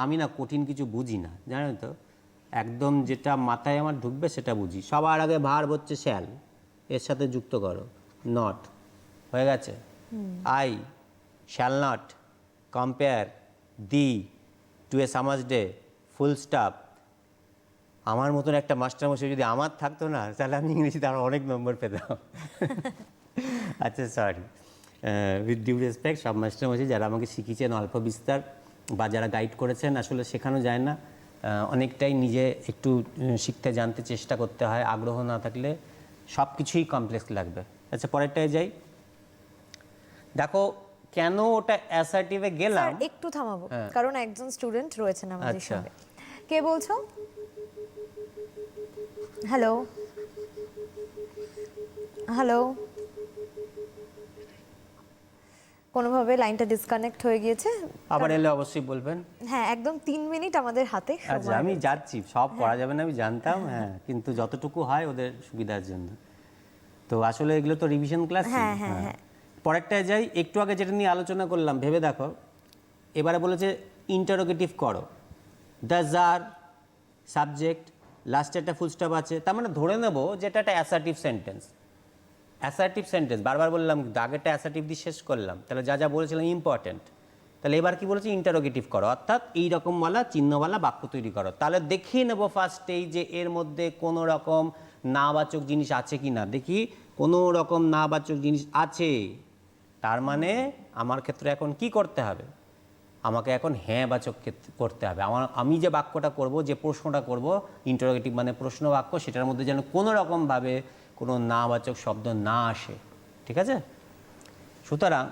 S2: আমি না কঠিন কিছু বুঝি না, জানেন তো, একদম যেটা মাথায় আমার ঢুকবে সেটা বুঝি। সবার আগে ভার্ব হচ্ছে শ্যাল, এর সাথে যুক্ত করো নট, হয়ে গেছে। I shall not compare thee to a summer's day full stop. আমার মতন একটা মাস্টারমশাই যদি আমার থাকতো না, তাহলে আমি ইংরেজিতে আরও অনেক নম্বর পেতাম। আচ্ছা, সরি, উইথ ডিউ রেসপেক্ট সব মাস্টারমশাই যারা আমাকে শিখিয়েছেন অল্প বিস্তার, বা যারা গাইড করেছেন, আসলে শেখানো যায় না, অনেকটাই নিজে একটু শিখতে জানতে চেষ্টা করতে হয়। আগ্রহ না থাকলে সব কিছুই কমপ্লেক্স লাগবে। আচ্ছা, পরেরটায় যাই। দেখো কেন ওটা অ্যাসার্টিভে গেলাম,
S1: স্যার একটু থামাবো, কারণ একজন স্টুডেন্ট রয়েছেন আমাদের
S2: আচ্ছা।
S1: সঙ্গে। কে বলছো? হ্যালো হ্যালো, কোনোভাবে লাইনটা ডিসকানেক্ট হয়ে গিয়েছে।
S2: আবার এলে অবশ্যই বলবেন।
S1: হ্যাঁ, একদম 3 মিনিট আমাদের হাতে
S2: আচ্ছা,
S1: সময়
S2: আমি
S1: রয়েছে।
S2: যাচ্ছি, সব করা যাবে না আমি জানতাম, হ্যাঁ, কিন্তু যতটুকু হয় ওদের সুবিধার জন্য। তো আসলে এগুলো তো রিভিশন ক্লাস।
S1: হ্যাঁ হ্যাঁ হ্যাঁ,
S2: পরেরটায় যাই। একটু আগে যেটা নিয়ে আলোচনা করলাম ভেবে দেখো, এবারে বলেছে ইন্টারোগেটিভ করো, ডাজ আর সাবজেক্ট, লাস্টে একটা ফুল স্টপ আছে, তার মানে ধরে নেব যেটা একটা অ্যাসার্টিভ সেন্টেন্স। অ্যাসার্টিভ সেন্টেন্স বারবার বললাম, আগেরটা অ্যাসার্টিভ দিয়ে শেষ করলাম, তাহলে যা যা বলেছিলাম ইম্পর্টেন্ট। তাহলে এবার কি বলেছে? ইন্টারোগেটিভ করো, অর্থাৎ এইরকমওয়ালা চিহ্নওয়ালা বাক্য তৈরি করো। তাহলে দেখিয়ে নেব ফার্স্টেই যে এর মধ্যে কোনো রকম নাবাচক জিনিস আছে কি না। দেখি কোনো রকম নাবাচক জিনিস আছে, তার মানে আমার ক্ষেত্রে এখন কি করতে হবে? আমাকে এখন হ্যাঁ বাচক করতে হবে। আমি যে বাক্যটা করব, যে প্রশ্নটা করব, ইন্টারোগেটিভ মানে প্রশ্ন বাক্য, সেটার মধ্যে যেন কোনো রকমভাবে কোনো নাবাচক শব্দ না আসে, ঠিক আছে? সুতরাং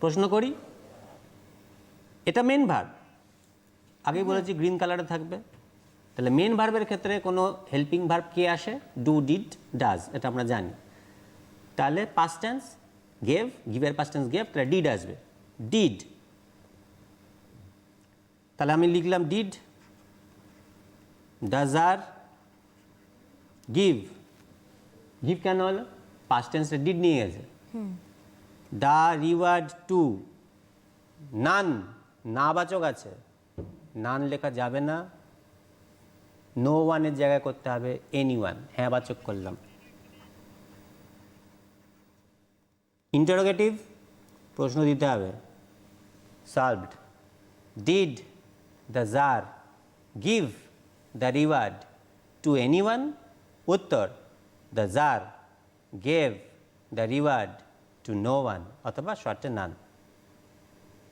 S2: প্রশ্ন করি, এটা মেন ভার্ব, আগেই বলেছি গ্রিন কালারে থাকবে। তাহলে মেন ভার্বের ক্ষেত্রে কোনো হেল্পিং ভার্ব কে আসে? ডু, ডিড, ডাজ, এটা আমরা জানি। তাহলে পাস্ট টেন্স গেভ, গিভের পাস্ট টেন্স গেভ, তাহলে ডিড আসবে, ডিড। তাহলে আমি লিখলাম ডিড, ডাজ আর, গিভ। গিভ কেন হলো? পাস্ট টেন্সে ডিড নিয়ে গেছে। দা রিওয়ার্ড টু, নান, নাবাচক আছে, নান লেখা যাবে না, নো ওয়ানের জায়গায় করতে হবে এনি ওয়ান, হ্যাঁ বাচক করলাম। ইন্টারোগেটিভ প্রশ্ন দিতে হবে, solved. Did the tsar give the reward to any one? উত্তর, the tsar gave the reward to no one, অথবা শর্টে নান।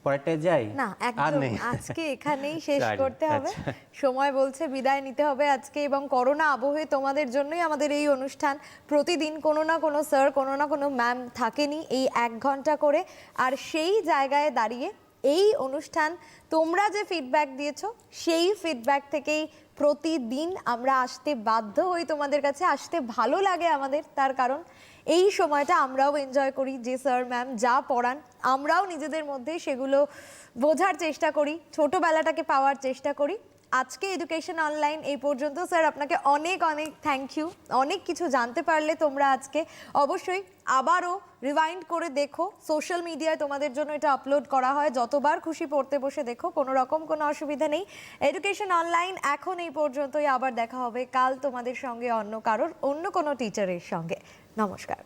S2: পরেরটায় যাই?
S1: না, একদম আজকে এখানেই শেষ
S2: Sorry,
S1: করতে হবে।
S2: আচ্ছা।
S1: সময় বলছে বিদায় নিতে হবে আজকে, এবং করোনা আবহে তোমাদের জন্যই আমাদের এই অনুষ্ঠান। প্রতিদিন কোনো না কোনো স্যার, কোনো না কোনো ম্যাম থাকেনি এই 1 ঘন্টা করে। আর সেই জায়গায় দাঁড়িয়ে এই অনুষ্ঠান তোমরা যে ফিডব্যাক দিয়েছো, সেই ফিডব্যাক থেকেই প্রতিদিন আমরা আসতে বাধ্য হই তোমাদের কাছে, আসতে ভালো লাগে আমাদের। তার কারণ এই সময়টা আমরাও এনজয় করি, যে স্যার ম্যাম যা পড়ান আমরাও নিজেদের মধ্যে সেগুলো বোঝার চেষ্টা করি, ছোটবেলাটাকে পাওয়ার চেষ্টা করি। আজকে এডুকেশন অনলাইন এই পর্যন্ত। স্যার আপনাকে অনেক অনেক থ্যাংক ইউ। অনেক কিছু জানতে পারলে তোমরা আজকে। অবশ্যই আবারও রিওয়াইন্ড করে দেখো, সোশ্যাল মিডিয়ায় তোমাদের জন্য এটা আপলোড করা হয়, যতবার খুশি পড়তে বসে দেখো, কোনো রকম কোনো অসুবিধা নেই। এডুকেশন অনলাইন এখন এই পর্যন্তই। আবার দেখা হবে কাল তোমাদের সঙ্গে অন্য কারোর, অন্য কোনো টিচারের সঙ্গে। নমস্কার।